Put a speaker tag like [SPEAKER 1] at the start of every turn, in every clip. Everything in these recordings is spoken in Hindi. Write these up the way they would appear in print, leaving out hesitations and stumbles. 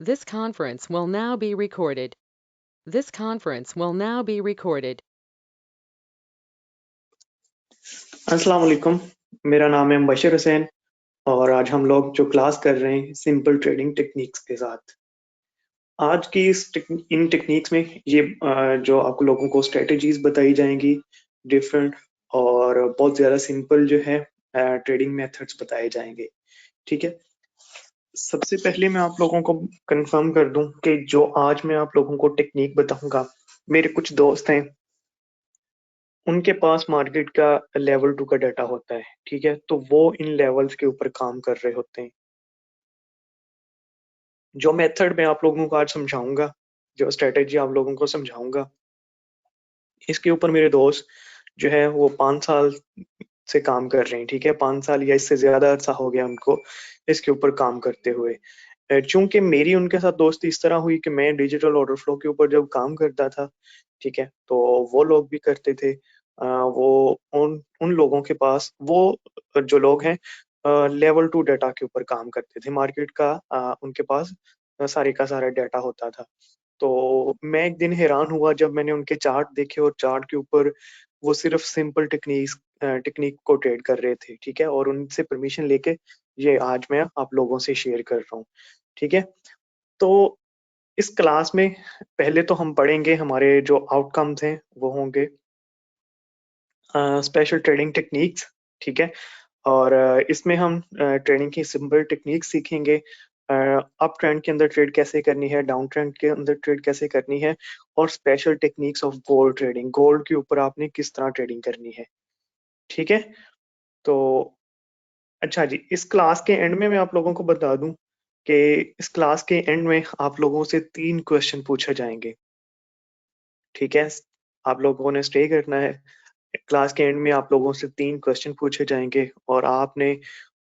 [SPEAKER 1] This conference will now be recorded. This conference will now be recorded.
[SPEAKER 2] अस्सलाम वालेकुम, मेरा नाम है बशीर हुसैन और आज हम लोग जो क्लास कर रहे हैं सिंपल ट्रेडिंग टेक्निक्स के साथ। आज की इन टेक्निक्स में ये जो आप लोगों को स्ट्रेटजीज बताई जाएंगी डिफरेंट, और बहुत ज़्यादा सिंपल जो है ट्रेडिंग मेथड्स बताए जाएंगे। ठीक है, सबसे पहले मैं आप लोगों को कंफर्म कर दूं कि जो आज मैं आप लोगों को टेक्निक बताऊंगा, मेरे कुछ दोस्त हैं उनके पास मार्केट का लेवल 2 का डाटा होता है। ठीक है, तो वो इन लेवल्स के ऊपर काम कर रहे होते हैं। जो मेथड मैं आप लोगों को आज समझाऊंगा, जो स्ट्रेटेजी आप लोगों को समझाऊंगा, इसके ऊपर मेरे दोस्त जो है वो 5 साल से काम कर रहे हैं। ठीक है, 5 साल या इससे ज्यादा अरसा हो गया उनको इसके ऊपर काम करते हुए। चूंकि मेरी उनके साथ दोस्ती इस तरह हुई कि मैं डिजिटल ऑर्डर फ्लो के ऊपर जब काम करता था, ठीक है, तो वो लोग भी करते थे। वो उन उन लोगों के पास वो जो लोग हैं लेवल 2 डाटा के ऊपर काम करते थे मार्केट का, उनके पास सारे का सारा डाटा होता था। तो मैं एक दिन हैरान हुआ जब मैंने उनके चार्ट देखे और चार्ट के ऊपर वो सिर्फ सिंपल टेक्निक को ट्रेड कर रहे थे। ठीक है, और उनसे परमिशन लेके ये आज मैं आप लोगों से शेयर कर रहा हूँ। ठीक है, तो इस क्लास में पहले तो हम पढ़ेंगे हमारे जो आउटकम्स हैं वो होंगे स्पेशल ट्रेडिंग टेक्निक्स। ठीक है, और इसमें हम ट्रेडिंग की सिंपल टेक्निक सीखेंगे। अप ट्रेंड के अंदर ट्रेड कैसे करनी है, डाउन ट्रेंड के अंदर ट्रेड कैसे करनी है, और special techniques of gold trading, gold के ऊपर आपने किस तरह ट्रेडिंग करनी है। ठीक है, तो अच्छा जी, इस क्लास के एंड में मैं आप लोगों को बता दूं कि इस क्लास के एंड में आप लोगों से 3 क्वेश्चन पूछे जाएंगे। ठीक है, आप लोगों ने स्टे करना है। क्लास के एंड में आप लोगों से 3 क्वेश्चन पूछे जाएंगे और आपने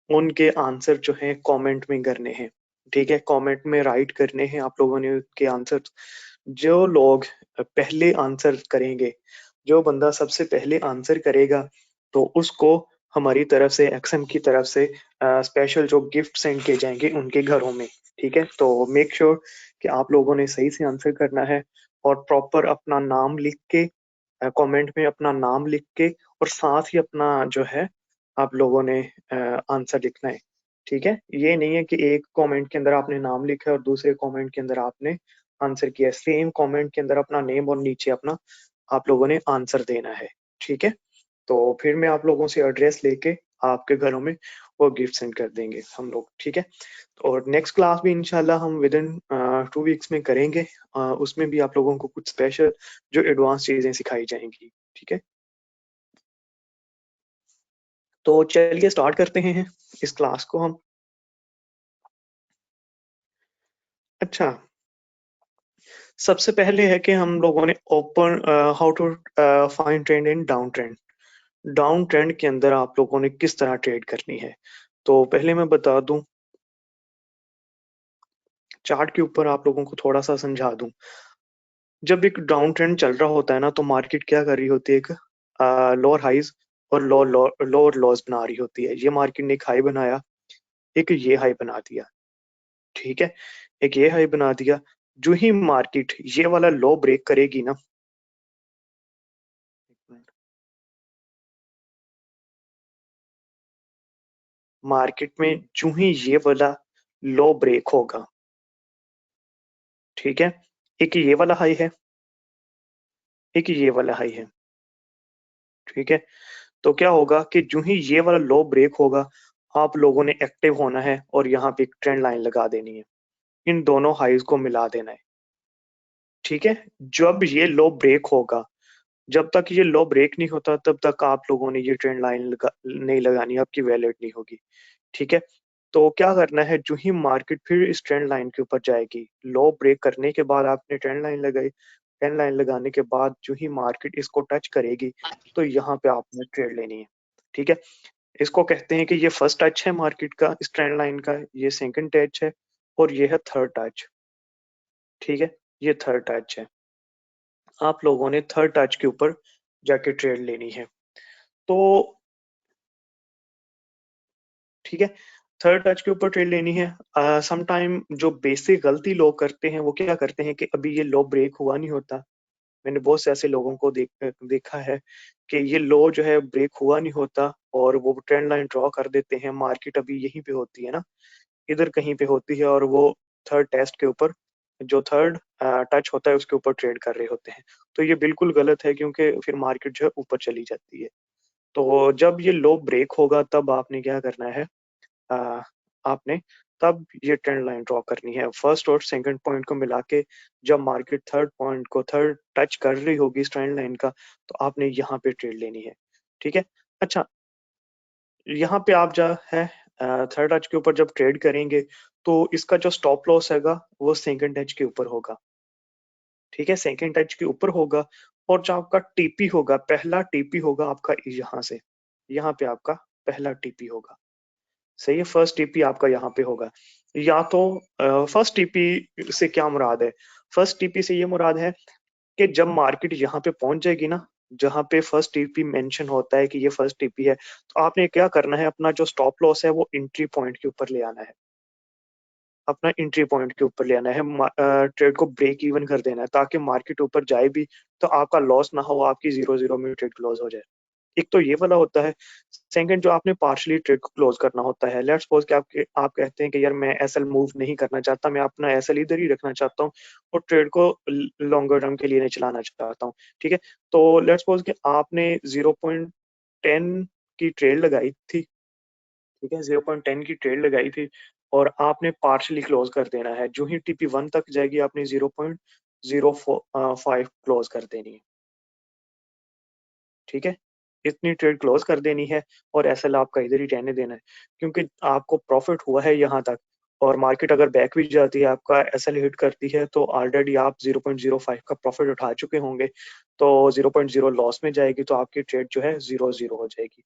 [SPEAKER 2] उनके आंसर जो है कमेंट में करने हैं। ठीक है, कमेंट में राइट करने हैं आप लोगों ने उनके आंसर। जो लोग पहले आंसर करेंगे, जो बंदा सबसे पहले आंसर करेगा, तो उसको हमारी तरफ से एक्सएम की तरफ से स्पेशल जो गिफ्ट सेंड किए जाएंगे उनके घरों में। ठीक है, तो मेक श्योर कि आप लोगों ने सही से आंसर करना है और प्रॉपर अपना नाम लिख के कमेंट में अपना नाम लिख के और साथ ही अपना जो है आप लोगों ने आंसर लिखना है। ठीक है, ये नहीं है कि एक कमेंट के अंदर आपने नाम लिखा है और दूसरे कमेंट के अंदर आपने आंसर किया। सेम कमेंट के अंदर अपना नेम और नीचे अपना आप लोगों ने आंसर देना है। ठीक है, तो फिर मैं आप लोगों से एड्रेस लेके आपके घरों में वो गिफ्ट सेंड कर देंगे हम लोग। ठीक है, और नेक्स्ट क्लास भी इंशाल्लाह हम विद इन 2 वीक्स में करेंगे। उसमें भी आप लोगों को कुछ स्पेशल जो एडवांस चीजें सिखाई जाएंगी। ठीक है, तो चलिए स्टार्ट करते हैं इस क्लास को हम। अच्छा, सबसे पहले है कि हम लोगों ने open how to find trend in down trend. Down trend के अंदर आप लोगों ने किस तरह ट्रेड करनी है, तो पहले मैं बता दूं, चार्ट के ऊपर आप लोगों को थोड़ा सा समझा दूं। जब एक डाउन ट्रेंड चल रहा होता है ना, तो मार्केट क्या कर रही होती है, एक लोअर हाइज और लोअर लॉस बना रही होती है। ये मार्केट ने एक हाई बनाया, एक ये हाई बना दिया। ठीक है, एक ये हाई बना दिया। जो ही मार्केट ये वाला लो ब्रेक करेगी ना, मार्केट में जो ही ये वाला लो ब्रेक होगा, ठीक है, एक ये वाला हाई है, एक ये वाला हाई है। ठीक है, तो क्या होगा कि जो ही ये वाला लो ब्रेक होगा, आप लोगों ने एक्टिव होना है और यहाँ पे एक ट्रेंड लाइन लगा देनी है, इन दोनों हाइज को मिला देना है। ठीक है, जब ये लो ब्रेक होगा, जब तक ये लो ब्रेक नहीं होता तब तक आप लोगों ने ये ट्रेंड लाइन नहीं लगानी, आपकी वैलिड नहीं होगी। ठीक है, तो क्या करना है, जो ही मार्केट फिर इस ट्रेंड लाइन के ऊपर जाएगी, लो ब्रेक करने के बाद आपने ट्रेंड लाइन लगाई, ट्रेंड लाइन लगाने के बाद जो ही मार्केट इसको टच करेगी, तो यहाँ पे आपने ट्रेड लेनी है। ठीक है, इसको कहते हैं कि ये फर्स्ट टच है मार्केट का इस ट्रेंड लाइन का, ये सेकंड टच है और ये है थर्ड टच। ठीक है, ये थर्ड टच है। आप लोगों ने थर्ड टच के ऊपर जाके ट्रेड लेनी है। तो ठीक है, थर्ड टच के ऊपर ट्रेड लेनी है। सम टाइम जो बेसिक गलती लोग करते हैं वो क्या करते हैं कि अभी ये लो ब्रेक हुआ नहीं होता। मैंने बहुत से ऐसे लोगों को देखा है कि ये लो जो है ब्रेक हुआ नहीं होता और वो ट्रेंड लाइन ड्रॉ कर देते हैं। मार्केट अभी यहीं पे होती है ना, इधर कहीं पे होती है और वो थर्ड टेस्ट के ऊपर जो थर्ड टच होता है उसके ऊपर ट्रेड कर रहे होते हैं। तो ये बिल्कुल गलत है क्योंकि फिर मार्केट जो है ऊपर चली जाती है। तो जब ये लो ब्रेक होगा तब आपने क्या करना है, अ, आपने तब ये ट्रेंड लाइन ड्रॉ करनी है। फर्स्ट और सेकंड पॉइंट को मिला के जब मार्केट थर्ड पॉइंट को थर्ड टच कर रही होगी इस ट्रेंड लाइन का, तो आपने यहाँ पे ट्रेड लेनी है। ठीक है। अच्छा, यहाँ पे आप जो है थर्ड टच के ऊपर जब ट्रेड करेंगे तो इसका जो स्टॉप लॉस हैगा वो सेकंड टच के ऊपर होगा। ठीक है, सेकंड टच के ऊपर होगा। और जो आपका टीपी होगा, पहला टीपी होगा आपका यहाँ से, यहाँ पे आपका पहला टीपी होगा। सही है, फर्स्ट टीपी आपका यहाँ पे होगा। या तो फर्स्ट टीपी से क्या मुराद है? फर्स्ट टीपी से ये मुराद है कि जब मार्केट यहाँ पे पहुंच जाएगी ना, जहाँ पे फर्स्ट टीपी मेंशन होता है कि ये फर्स्ट टीपी है, तो आपने क्या करना है, अपना जो स्टॉप लॉस है वो एंट्री पॉइंट के ऊपर ले आना है। अपना एंट्री पॉइंट के ऊपर ले आना है, ट्रेड को ब्रेक इवन कर देना है ताकि मार्केट ऊपर जाए भी तो आपका लॉस ना हो, आपकी 0-0 में ट्रेड क्लोज हो जाए। एक तो ये वाला होता है। सेकंड, जो आपने पार्शियली ट्रेड को क्लोज करना होता है। लेट्स सपोज कि आप कहते हैं कि यार मैं एसएल मूव नहीं करना चाहता, मैं अपना एसएल इधर ही रखना चाहता हूँ और ट्रेड को लॉन्गर टर्म के लिए नहीं चलाना चाहता हूँ। ठीक है, तो लेट्स सपोज कि आपने 0.10 की ट्रेड लगाई थी। ठीक है, 0.10 की ट्रेड लगाई थी और आपने पार्शियली क्लोज कर देना है। जो ही टीपी 1 तक जाएगी आपने 0.05 क्लोज कर देनी है। ठीक है, इतनी ट्रेड क्लोज कर देनी है और एसएल आपका इधर ही रहने देना है, क्योंकि आपको प्रॉफिट हुआ है यहाँ तक। और मार्केट अगर बैक भी जाती है, आपका एसएल हिट करती है, तो ऑलरेडी आप 0.05 का प्रॉफिट उठा चुके होंगे। तो 0.0 लॉस में जाएगी तो आपकी ट्रेड जो है 0-0 हो जाएगी।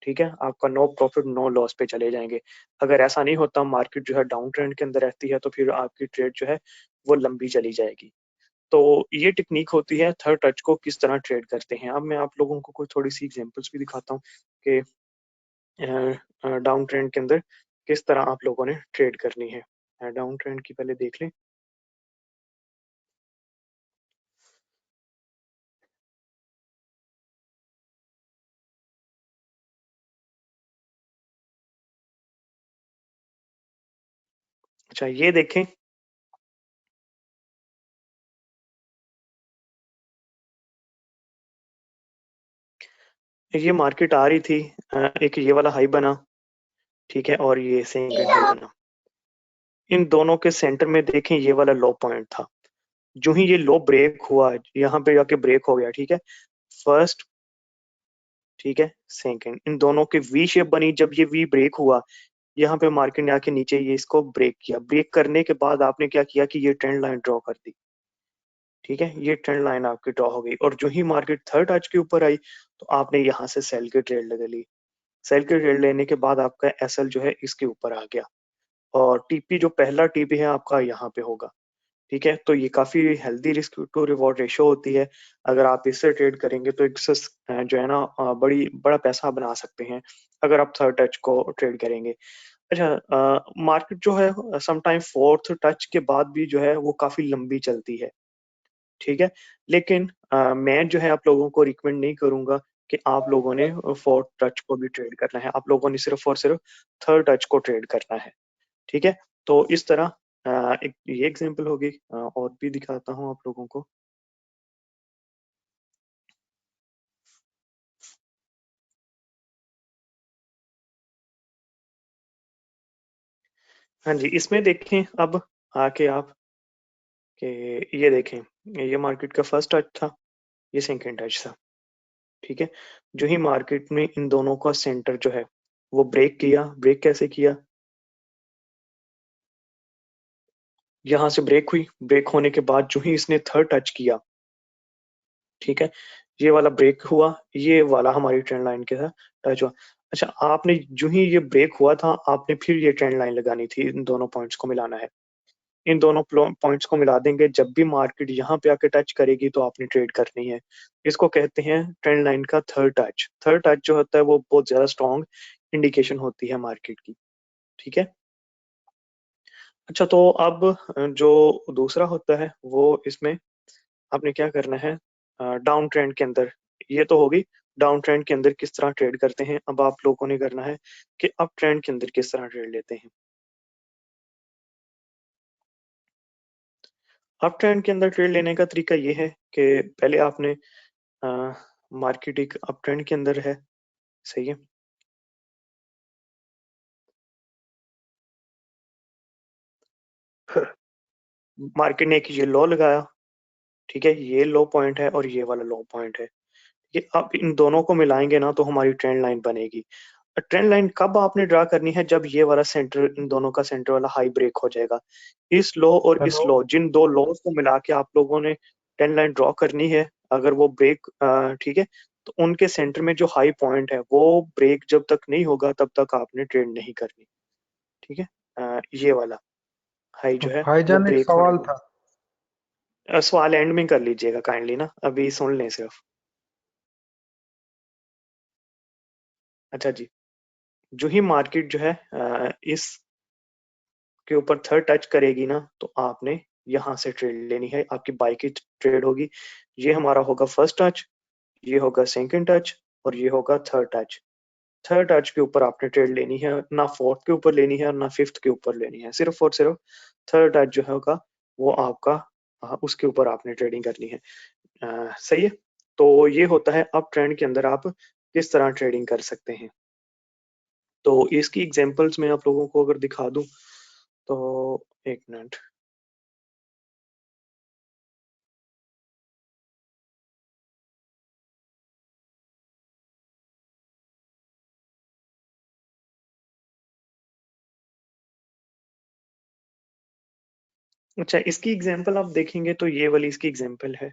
[SPEAKER 2] ठीक है, आपका नो प्रॉफिट नो लॉस पे चले जाएंगे। अगर ऐसा नहीं होता, मार्केट जो है डाउन ट्रेंड के अंदर रहती है, तो फिर आपकी ट्रेड जो है वो लंबी चली जाएगी। तो ये टेक्निक होती है थर्ड टच को किस तरह ट्रेड करते हैं। अब मैं आप लोगों को कोई थोड़ी सी एग्जांपल्स भी दिखाता हूँ कि डाउन ट्रेंड के अंदर किस तरह आप लोगों ने ट्रेड करनी है। डाउन ट्रेंड की पहले देख लें। अच्छा, ये देखें, ये मार्केट आ रही थी, एक ये वाला हाई बना। ठीक है, और ये सेकंड हाई बना। इन दोनों के सेंटर में देखें ये वाला लो पॉइंट था। जो ही ये लो ब्रेक हुआ, यहाँ पे जाके ब्रेक हो गया। ठीक है, फर्स्ट, ठीक है, सेकंड, इन दोनों के वी शेप बनी। जब ये वी ब्रेक हुआ, यहाँ पे मार्केट ने आके नीचे ये इसको ब्रेक किया। ब्रेक करने के बाद आपने क्या किया कि ये ट्रेंड लाइन ड्रॉ कर दी। ठीक है, ये ट्रेंड लाइन आपकी ड्रॉ हो गई और जो ही मार्केट थर्ड टच के ऊपर आई तो आपने यहाँ से सेल की ट्रेड लगा ली। सेल की ट्रेड लेने के बाद आपका एसएल जो है इसके ऊपर आ गया और टीपी जो पहला टीपी है आपका यहाँ पे होगा। ठीक है, तो ये काफी healthy risk to reward ratio होती है। अगर आप इससे ट्रेड करेंगे तो इससे जो है ना बड़ा पैसा बना सकते हैं अगर आप थर्ड टच को ट्रेड करेंगे। अच्छा, मार्केट जो है समटाइम फोर्थ टच के बाद भी जो है वो काफी लंबी चलती है। ठीक है, लेकिन मैं जो है आप लोगों को रिकमेंड नहीं करूंगा कि आप लोगों ने फोर्थ टच को भी ट्रेड करना है। आप लोगों ने सिर्फ और सिर्फ थर्ड टच को ट्रेड करना है। ठीक है, तो इस तरह एक ये एग्जांपल होगी, और भी दिखाता हूँ आप लोगों को। हाँ जी, इसमें देखें अब आके आप कि ये देखें, ये मार्केट का फर्स्ट टच था, ये सेकंड टच था। ठीक है, जो ही मार्केट में इन दोनों का सेंटर जो है वो ब्रेक किया। ब्रेक कैसे किया? यहाँ से ब्रेक हुई। ब्रेक होने के बाद जो ही इसने थर्ड टच किया, ठीक है, ये वाला ब्रेक हुआ, ये वाला हमारी ट्रेंड लाइन के साथ टच हुआ। अच्छा, आपने जो ही ये ब्रेक हुआ था, आपने फिर ये ट्रेंड लाइन लगानी थी। इन दोनों पॉइंट्स को मिलाना है। इन दोनों पॉइंट्स को मिला देंगे। जब भी मार्केट यहाँ पे आके टच करेगी तो आपने ट्रेड करनी है। इसको कहते हैं ट्रेंड लाइन का थर्ड टच। थर्ड टच जो होता है वो बहुत ज्यादा स्ट्रॉन्ग इंडिकेशन होती है मार्केट की। ठीक है। अच्छा, तो अब जो दूसरा होता है वो इसमें आपने क्या करना है, डाउन ट्रेंड के अंदर, ये तो होगी डाउन ट्रेंड के अंदर किस तरह ट्रेड करते हैं। अब आप लोगों ने करना है कि अप ट्रेंड के अंदर किस तरह ट्रेड लेते हैं। अप ट्रेंड के अंदर ट्रेड लेने का तरीका ये है कि पहले आपने मार्केट एक अप ट्रेंड के अंदर है, सही है। मार्केट ने एक ये लो लगाया, ठीक है, ये लो पॉइंट है और ये वाला लो पॉइंट है। ये अब इन दोनों को मिलाएंगे ना तो हमारी ट्रेंड लाइन बनेगी। ट्रेंड लाइन कब आपने ड्रा करनी है, जब ये वाला सेंटर, इन दोनों का सेंटर वाला हाई ब्रेक हो जाएगा। इस लो और इस
[SPEAKER 3] हेलो।
[SPEAKER 2] लो, जिन दो लोस को मिला के आप लोगों ने ट्रेंड लाइन ड्रॉ करनी है। अगर वो ब्रेक, ठीक है, तो उनके सेंटर में जो हाई पॉइंट है वो ब्रेक जब तक नहीं होगा तब तक आपने ट्रेड नहीं करनी। ठीक है, ये वाला हाई जो है वो
[SPEAKER 3] भाईजान एक
[SPEAKER 2] ब्रेक होने
[SPEAKER 3] सवाल
[SPEAKER 2] वाला
[SPEAKER 3] था।
[SPEAKER 2] है। सवाल एंड में कर लीजिएगा काइंडली ना, अभी सुन लें सिर्फ। अच्छा जी, जो ही मार्केट जो है इस के ऊपर थर्ड टच करेगी ना तो आपने यहाँ से ट्रेड लेनी है, आपकी बाई की ट्रेड होगी। ये हमारा होगा फर्स्ट टच, ये होगा सेकंड टच और ये होगा थर्ड टच। थर्ड टच के ऊपर आपने ट्रेड लेनी है, ना फोर्थ के ऊपर लेनी है और ना फिफ्थ के ऊपर लेनी है, सिर्फ और सिर्फ थर्ड टच जो होगा वो आपका, उसके ऊपर आपने ट्रेडिंग करनी है। सही है। तो ये होता है अप ट्रेंड के अंदर आप किस तरह ट्रेडिंग कर सकते हैं। तो इसकी एग्जांपल्स मैं आप लोगों को अगर दिखा दूं तो, एक मिनट। अच्छा, इसकी एग्जांपल आप देखेंगे तो ये वाली इसकी एग्जांपल है।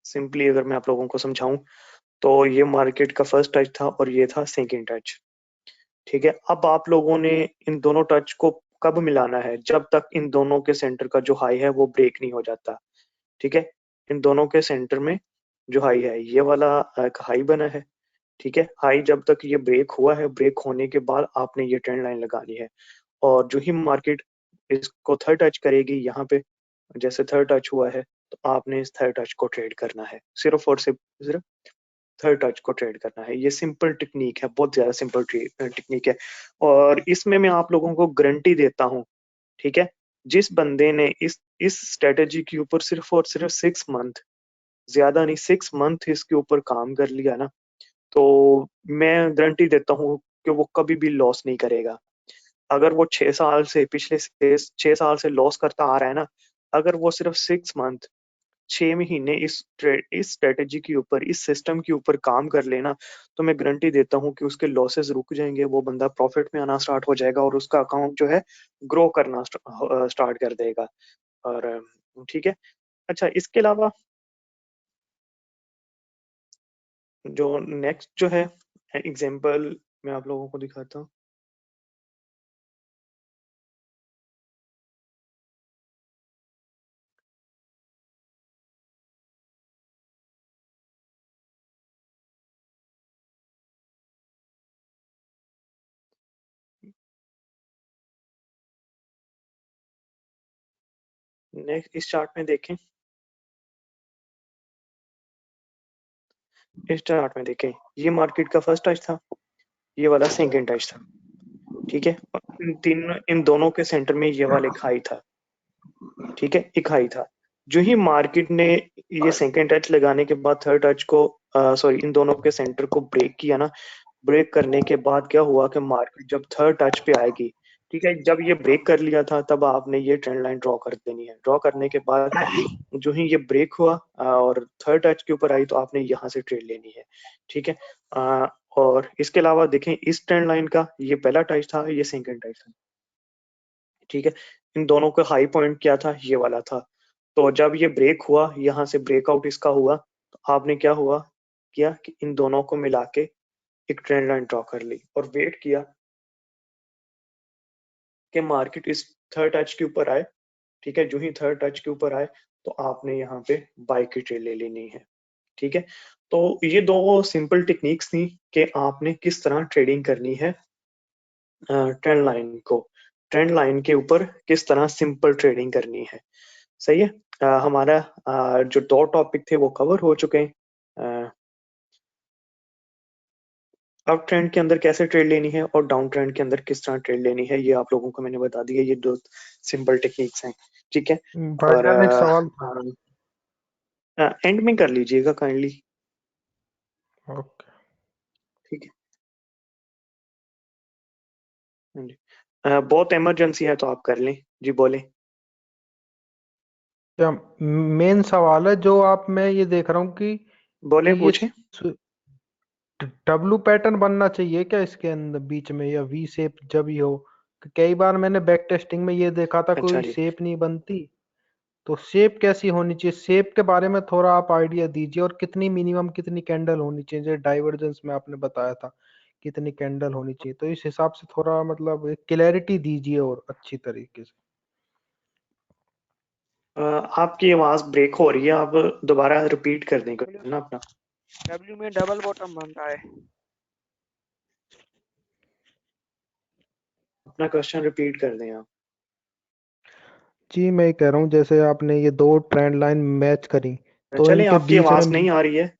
[SPEAKER 2] सिंपली अगर मैं आप लोगों को समझाऊं तो ये मार्केट का फर्स्ट टच था और ये था सेकंड टच। ठीक है, अब आप लोगों ने इन दोनों टच को कब मिलाना है, जब तक इन दोनों के सेंटर का जो हाई है वो ब्रेक नहीं हो जाता। ठीक है, इन दोनों के सेंटर में जो हाई है ये वाला एक हाई बना है। ठीक है, हाई जब तक ये ब्रेक हुआ है, ब्रेक होने के बाद आपने ये ट्रेंड लाइन लगानी है। और जो ही मार्केट इसको थर्ड टच करेगी यहाँ पे, जैसे थर्ड टच हुआ है तो आपने इस थर्ड टच को ट्रेड करना है, सिर्फ और सिर्फ थर्ड टच को ट्रेड करना है। ये सिंपल टेक्निक है, बहुत ज्यादा सिंपल टेक्निक है। और इसमें मैं आप लोगों को गारंटी देता हूँ, ठीक है, जिस बंदे ने इस स्ट्रेटेजी के ऊपर सिर्फ और सिर्फ 6 मंथ, ज्यादा नहीं 6 मंथ इसके ऊपर काम कर लिया ना, तो मैं गारंटी देता हूँ कि वो कभी भी लॉस नहीं करेगा। अगर वो 6 साल से, पिछले 6 साल से लॉस करता आ रहा है ना, अगर वो सिर्फ 6 मंथ, 6 महीने इस स्ट्रेटेजी के ऊपर, इस सिस्टम के ऊपर काम कर लेना, तो मैं गारंटी देता हूँ कि उसके लॉसेस रुक जाएंगे, वो बंदा प्रॉफिट में आना स्टार्ट हो जाएगा और उसका अकाउंट जो है ग्रो करना स्टार्ट कर देगा। और ठीक है। अच्छा, इसके अलावा जो नेक्स्ट जो है एग्जांपल मैं आप लोगों को दिखाता हूँ। नेक्स्ट इस चार्ट में देखें, इस चार्ट में देखें, ये मार्केट का फर्स्ट टच था, ये वाला सेकंड टच था। ठीक है, और इन दोनों के सेंटर में ये वाला एक हाई था। ठीक है, एक हाई था। जो ही मार्केट ने ये सेकंड टच लगाने के बाद थर्ड टच को, सॉरी, इन दोनों के सेंटर को ब्रेक किया ना, ब्रेक करने के बाद क्या हुआ कि मार्केट जब थर्ड टच पे आएगी, ठीक है, जब ये ब्रेक कर लिया था तब आपने ये ट्रेंड लाइन ड्रॉ कर देनी है। ड्रॉ करने के बाद जो ही ये ब्रेक हुआ और थर्ड टच के ऊपर आई तो आपने यहाँ से ट्रेड लेनी है। ठीक है, और इसके अलावा देखें, इस ट्रेंड लाइन का ये पहला टच था, ये सेकंड टच था। ठीक है, इन दोनों का हाई पॉइंट क्या था, ये वाला था। तो जब ये ब्रेक हुआ, यहाँ से ब्रेकआउट इसका हुआ, तो आपने क्या हुआ किया कि इन दोनों को मिला के एक ट्रेंड लाइन ड्रॉ कर ली और वेट किया कि मार्केट इस थर्ड टच के ऊपर आए। ठीक है, जो ही थर्ड टच के ऊपर आए तो आपने यहाँ पे बाय की ट्रेड ले लेनी है। ठीक है, तो ये दो सिंपल टेक्निक्स थी कि आपने किस तरह ट्रेडिंग करनी है ट्रेंड लाइन को, ट्रेंड लाइन के ऊपर किस तरह सिंपल ट्रेडिंग करनी है। सही है। हमारा जो 2 टॉपिक थे वो कवर हो चुके हैं। अप ट्रेंड के अंदर कैसे ट्रेड लेनी है और डाउन ट्रेंड के अंदर किस तरह ट्रेड लेनी है, ये आप लोगों को मैंने बता दिया। ये 2 सिंपल टेक्निक्स हैं, ठीक है। और
[SPEAKER 3] भाईजान एक सवाल था।
[SPEAKER 2] एंड में कर लीजिएगा काइंडली,
[SPEAKER 3] ओके।
[SPEAKER 2] ठीक है। हाँ जी। बहुत इमरजेंसी है तो आप कर लें, जी बोले।
[SPEAKER 3] क्या मेन सवाल है जो आप, मैं ये देख रहा हूँ कि
[SPEAKER 2] बोले
[SPEAKER 3] ये
[SPEAKER 2] पूछे।
[SPEAKER 3] डब्लू पैटर्न बनना चाहिए क्या इसके अंदर बीच में, या वी शेप जब ही हो? कई बार मैंने बैक टेस्टिंग में ये देखा था
[SPEAKER 2] अच्छा
[SPEAKER 3] कोई
[SPEAKER 2] जी।
[SPEAKER 3] शेप नहीं बनती। तो शेप कैसी होनी चाहिए, शेप के बारे में थोड़ा आप आइडिया दीजिए, और कितनी मिनिमम कितनी कैंडल होनी चाहिए, जैसे डाइवर्जेंस में आपने बताया था कितनी कैंडल होनी चाहिए, तो इस हिसाब से थोड़ा मतलब एक क्लैरिटी दीजिए और अच्छी तरीके से।
[SPEAKER 2] आपकी आवाज ब्रेक हो रही है, आप दोबारा रिपीट कर दें ना अपना।
[SPEAKER 4] डब्ल्यू में डबल बॉटम बनता है।
[SPEAKER 2] अपना क्वेश्चन रिपीट कर दें आप।
[SPEAKER 3] जी मैं ये कह रहा हूँ जैसे आपने ये दो ट्रेंड लाइन मैच करी, तो
[SPEAKER 2] चलें,
[SPEAKER 3] इनके
[SPEAKER 2] आपकी
[SPEAKER 3] बीच
[SPEAKER 2] आवाज
[SPEAKER 3] में
[SPEAKER 2] नहीं आ रही है।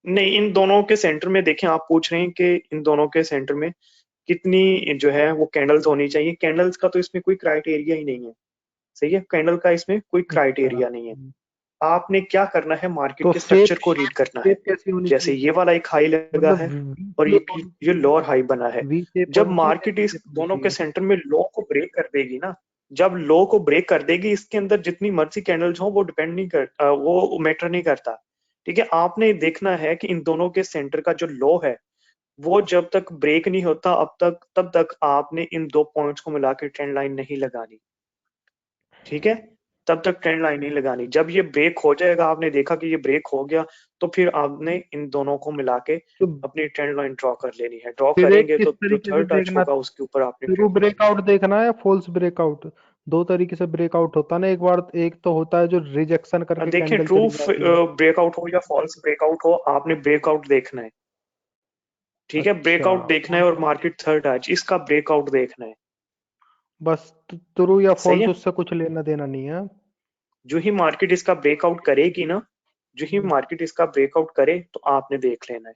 [SPEAKER 2] नहीं, इन दोनों के सेंटर में देखें, आप पूछ रहे हैं कि इन दोनों के सेंटर में कितनी जो है वो कैंडल्स होनी चाहिए। कैंडल्स का तो इसमें कोई क्राइटेरिया ही नहीं है। सही है, कैंडल का इसमें कोई
[SPEAKER 3] अच्छा,
[SPEAKER 2] क्राइटेरिया नहीं है। आपने क्या करना है, मार्केट
[SPEAKER 3] तो
[SPEAKER 2] के स्ट्रक्चर को रीड
[SPEAKER 3] शेप
[SPEAKER 2] करना है।
[SPEAKER 3] शेप कैसी होनी
[SPEAKER 2] जैसे
[SPEAKER 3] चाहिए,
[SPEAKER 2] ये वाला एक हाई लगा
[SPEAKER 3] मतलब
[SPEAKER 2] है
[SPEAKER 3] वी
[SPEAKER 2] और
[SPEAKER 3] शेप होनी
[SPEAKER 2] ये
[SPEAKER 3] चाहिए,
[SPEAKER 2] लोअर हाई बना है।
[SPEAKER 3] वी शेप
[SPEAKER 2] जब
[SPEAKER 3] होनी चाहिए,
[SPEAKER 2] मार्केट
[SPEAKER 3] एल
[SPEAKER 2] इस
[SPEAKER 3] शेप होनी
[SPEAKER 2] दोनों के
[SPEAKER 3] चाहिए?
[SPEAKER 2] सेंटर में लो को ब्रेक कर देगी ना, जब लो को ब्रेक कर देगी, इसके अंदर जितनी मर्जी कैंडल्स हो वो डिपेंड नहीं कर वो मैटर नहीं करता। ठीक है, आपने देखना है कि इन दोनों के सेंटर का जो लो है वो जब तक ब्रेक नहीं होता तब तक आपने इन 2 पॉइंट्स को मिला के ट्रेंड लाइन नहीं लगानी। ठीक है, तब तक ट्रेंड लाइन नहीं लगानी। जब ये ब्रेक हो जाएगा, आपने देखा कि ये ब्रेक हो गया, तो फिर आपने इन दोनों को मिला के
[SPEAKER 3] तो
[SPEAKER 2] अपनी ट्रेंड लाइन ड्रॉ कर लेनी है। ड्रॉ
[SPEAKER 3] ब्रेक
[SPEAKER 2] करेंगे
[SPEAKER 3] किस
[SPEAKER 2] तो जो
[SPEAKER 3] तरीके से
[SPEAKER 2] थर्ड टच
[SPEAKER 3] देखना,
[SPEAKER 2] होगा उसके ऊपर आपने
[SPEAKER 3] ट्रू
[SPEAKER 2] ट्रेड लेनी है।
[SPEAKER 3] ब्रेकआउट देखना है या फॉल्स ब्रेकआउट? दो तरीके से ब्रेकआउट होता है ना, एक बार एक तो होता है जो रिजेक्शन करके
[SPEAKER 2] देखें,
[SPEAKER 3] कैंडल
[SPEAKER 2] ट्रू
[SPEAKER 3] चली जाती है।
[SPEAKER 2] ब्रेकआउट हो या फॉल्स ब्रेकआउट हो, आपने ब्रेकआउट देखना है। ठीक है,
[SPEAKER 3] अच्छा,
[SPEAKER 2] ब्रेकआउट देखना है और मार्केट थर्ड टच इसका ब्रेकआउट देखना है।
[SPEAKER 3] बस ट्रू या
[SPEAKER 2] सही
[SPEAKER 3] फॉल्स
[SPEAKER 2] है,
[SPEAKER 3] उससे कुछ लेना देना नहीं है।
[SPEAKER 2] जो ही मार्केट इसका ब्रेकआउट करेगी ना, जो ही
[SPEAKER 3] हम्म,
[SPEAKER 2] मार्केट इसका ब्रेकआउट करे तो आपने देख लेना है।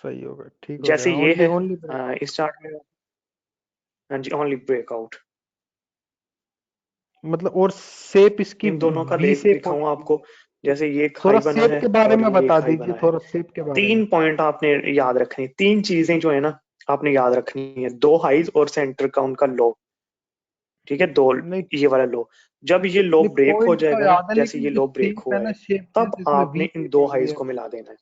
[SPEAKER 3] सही हो गया, ठीक हो
[SPEAKER 2] जैसे
[SPEAKER 3] गया,
[SPEAKER 2] ये
[SPEAKER 3] ओनली
[SPEAKER 2] है
[SPEAKER 3] ओनली ब्रेकआउट।
[SPEAKER 2] इस चार्ट में। हाँ जी, ओनली ब्रेकआउट।
[SPEAKER 3] मतलब और शेप इसकी
[SPEAKER 2] इन दोनों का
[SPEAKER 3] वी शेप होनी
[SPEAKER 2] दिखाऊं आपको।
[SPEAKER 3] चाहिए?
[SPEAKER 2] जैसे ये एक
[SPEAKER 3] थोड़ा
[SPEAKER 2] हाई बना
[SPEAKER 3] शेप
[SPEAKER 2] है
[SPEAKER 3] के बारे
[SPEAKER 2] और
[SPEAKER 3] में
[SPEAKER 2] ये एक
[SPEAKER 3] बता
[SPEAKER 2] हाई
[SPEAKER 3] दीजिए,
[SPEAKER 2] बना है।
[SPEAKER 3] थोड़ा शेप के बारे में।
[SPEAKER 2] 3 पॉइंट आपने याद रखने, 3 चीजें जो है ना आपने याद रखनी है। 2 हाईज और सेंटर का उनका लो। ठीक है, 2
[SPEAKER 3] नहीं
[SPEAKER 2] ये वाला लो। जब ये लो
[SPEAKER 3] नहीं,
[SPEAKER 2] ब्रेक हो
[SPEAKER 3] पॉइंट तो
[SPEAKER 2] जाएगा ना,
[SPEAKER 3] याद है,
[SPEAKER 2] जैसे
[SPEAKER 3] लेकिन
[SPEAKER 2] ये
[SPEAKER 3] जो
[SPEAKER 2] लो ब्रेक
[SPEAKER 3] शेप
[SPEAKER 2] हुआ
[SPEAKER 3] है ना,
[SPEAKER 2] है,
[SPEAKER 3] शेप
[SPEAKER 2] तब
[SPEAKER 3] जैसे इसमें वी
[SPEAKER 2] आपने इन
[SPEAKER 3] शेप
[SPEAKER 2] 2
[SPEAKER 3] हो गई
[SPEAKER 2] हाईज
[SPEAKER 3] है।
[SPEAKER 2] को मिला देना है।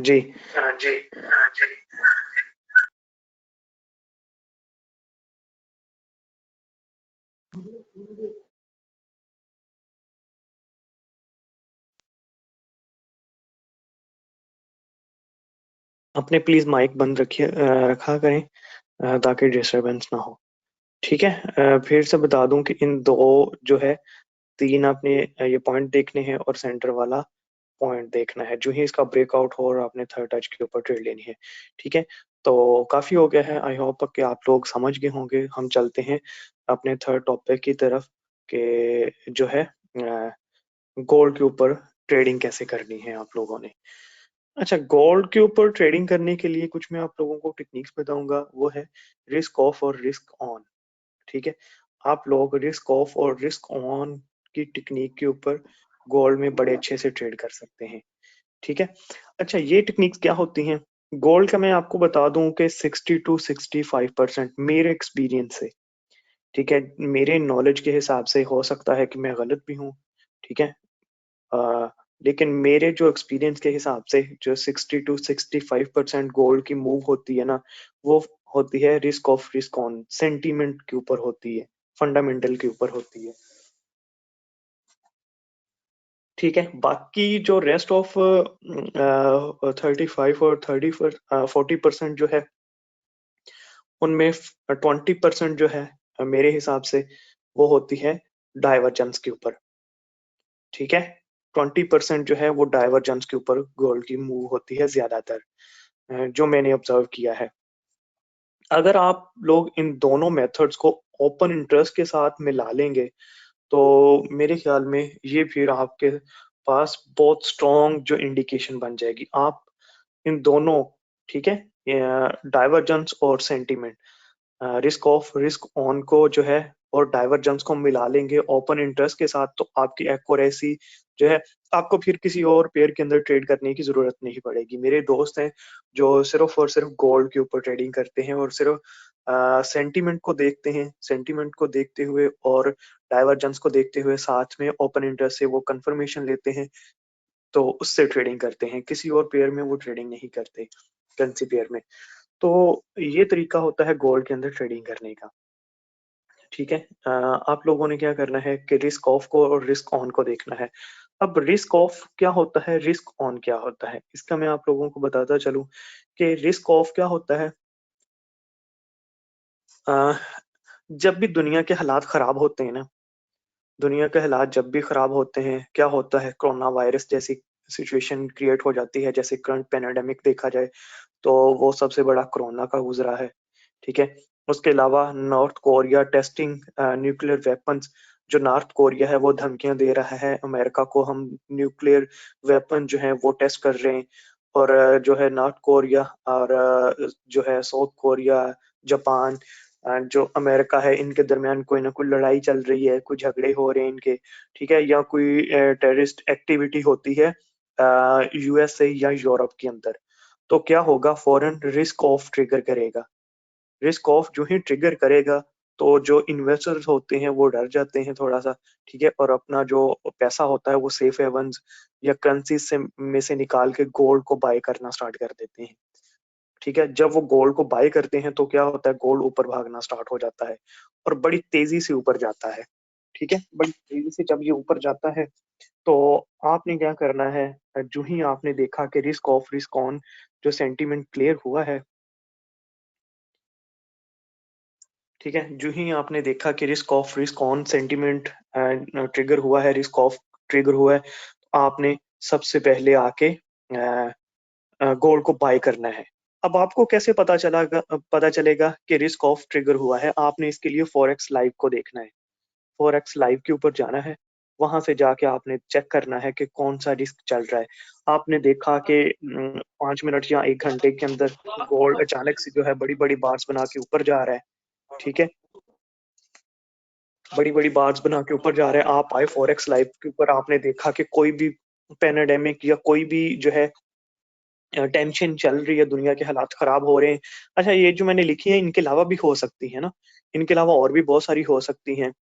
[SPEAKER 2] जी। हाँ जी। अपने प्लीज माइक बंद रखा करें ताकि डिस्टरबेंस ना हो। ठीक है, फिर से बता दूं कि इन दो जो है तीन आपने ये पॉइंट देखने हैं और सेंटर वाला पॉइंट देखना है। जो ही इसका ब्रेकआउट हो और आपने थर्ड टच के ऊपर ट्रेड लेनी है। ठीक है, तो काफी हो गया है। आई होप कि आप लोग समझ गए होंगे। हम चलते हैं अपने थर्ड टॉपिक की तरफ कि जो है गोल्ड के ऊपर ट्रेडिंग कैसे करनी है आप लोगों ने। अच्छा, गोल्ड के ऊपर ट्रेडिंग करने के लिए कुछ मैं आप लोगों को टेक्निक्स बताऊंगा, वो है रिस्क ऑफ और रिस्क ऑन। ठीक है, आप लोग रिस्क ऑफ और रिस्क ऑन की टेक्निक के ऊपर गोल्ड में बड़े अच्छे से ट्रेड कर सकते हैं। ठीक है, अच्छा ये टेक्निक्स क्या होती हैं गोल्ड का? मैं आपको बता दूं कि 60 to 65% मेरे एक्सपीरियंस से, ठीक है, मेरे नॉलेज के हिसाब से, हो सकता है कि मैं गलत भी हूँ, ठीक है, अ, लेकिन मेरे जो एक्सपीरियंस के हिसाब से जो 60 to 65% गोल्ड की मूव होती है ना, वो होती है risk of risk on, sentiment के ऊपर होती है, फंडामेंटल के ऊपर होती है। ठीक है, बाकी जो रेस्ट ऑफ 35 और 40% जो है, उनमें 20% जो है मेरे हिसाब से वो होती है डाइवर्जेंस के ऊपर। ठीक है, 20% जो है वो डाइवर्जेंस के ऊपर गोल्ड की मूव होती है ज्यादातर, जो मैंने ऑब्जर्व किया है। अगर आप लोग इन दोनों मेथड्स को ओपन इंटरेस्ट के साथ मिला लेंगे तो मेरे ख्याल में ये फिर आपके पास बहुत स्ट्रॉन्ग जो इंडिकेशन बन जाएगी। आप इन दोनों, ठीक है, डाइवर्जेंस और sentiment, risk of risk on को जो है और डाइवर्जेंस को मिला लेंगे ओपन इंटरेस्ट के साथ, तो आपकी एक्यूरेसी जो है, आपको फिर किसी और पेयर के अंदर ट्रेड करने की जरूरत नहीं पड़ेगी। मेरे दोस्त हैं जो सिर्फ और सिर्फ गोल्ड के ऊपर ट्रेडिंग करते हैं और सिर्फ सेंटीमेंट को देखते हैं, सेंटीमेंट को देखते हुए और डाइवर्जेंस को देखते हुए साथ में ओपन इंटरेस्ट से वो कंफर्मेशन लेते हैं, तो उससे ट्रेडिंग करते हैं। किसी और पेयर में वो ट्रेडिंग नहीं करते, करेंसी पेयर में। तो ये तरीका होता है गोल्ड के अंदर ट्रेडिंग करने का। ठीक है, आप लोगों ने क्या करना है कि रिस्क ऑफ को और रिस्क ऑन को देखना है। अब रिस्क ऑफ क्या होता है, रिस्क ऑन क्या होता है, इसका मैं आप लोगों को बताता चलूं कि रिस्क ऑफ क्या होता है। अ, जब भी दुनिया के हालात खराब होते हैं ना, दुनिया के हालात जब भी खराब होते हैं, क्या होता है, कोरोना वायरस जैसी सिचुएशन क्रिएट हो जाती है, जैसे करंट पैंडेमिक देखा जाए तो वो सबसे बड़ा कोरोना का गुजरा है। ठीक है, उसके अलावा north Korea testing nuclear weapons, जो नॉर्थ कोरिया है वो धमकियां दे रहा है अमेरिका को, हम न्यूक्लियर वेपन जो है वो टेस्ट कर रहे हैं। और जो है नॉर्थ कोरिया और जो है साउथ कोरिया, जापान, जो अमेरिका है, इनके दरमियान कोई ना कोई लड़ाई चल रही है, कोई झगड़े हो रहे हैं इनके, ठीक है, या कोई टेररिस्ट एक्टिविटी होती है यूएसए या यूरोप के अंदर, तो क्या होगा, फॉरेन रिस्क ऑफ ट्रिगर करेगा। रिस्क ऑफ जो ही ट्रिगर करेगा तो जो इन्वेस्टर्स होते हैं वो डर जाते हैं थोड़ा सा, ठीक है, और अपना जो पैसा होता है वो सेफ हेवंस या करेंसी से में से निकाल के गोल्ड को बाय करना स्टार्ट कर देते हैं। ठीक है, जब वो गोल्ड को बाय करते हैं तो क्या होता है, गोल्ड ऊपर भागना स्टार्ट हो जाता है और बड़ी तेजी से ऊपर जाता है। ठीक है, बड़ी तेजी से जब ये ऊपर जाता है तो आपने क्या करना है, जो ही आपने देखा कि रिस्क ऑफ रिस्क ऑन जो सेंटीमेंट क्लियर हुआ है, ठीक है, जो ही आपने देखा कि risk of risk on sentiment trigger हुआ है, रिस्क ऑफ ट्रिगर हुआ है, तो आपने सबसे पहले आके गोल्ड को बाय करना है। अब आपको कैसे पता चलेगा कि रिस्क ऑफ ट्रिगर हुआ है? आपने इसके लिए फॉरेक्स लाइव को देखना है। फॉरेक्स लाइव के ऊपर जाना है, वहां से जाके आपने चेक करना है कि कौन सा रिस्क चल रहा है। आपने देखा कि 5 मिनट या 1 घंटे के अंदर गोल्ड अचानक से जो है बड़ी बड़ी बार्स बना के ऊपर जा रहा है, ठीक है, बड़ी बड़ी बार्स बना के ऊपर जा रहे हैं। आप आए फॉरेक्स लाइव के ऊपर, आपने देखा कि कोई भी पैनेडेमिक या कोई भी जो है टेंशन चल रही है, दुनिया के हालात खराब हो रहे हैं। अच्छा, ये जो मैंने लिखी है इनके अलावा भी हो सकती है ना, इनके अलावा और भी बहुत सारी हो सकती हैं।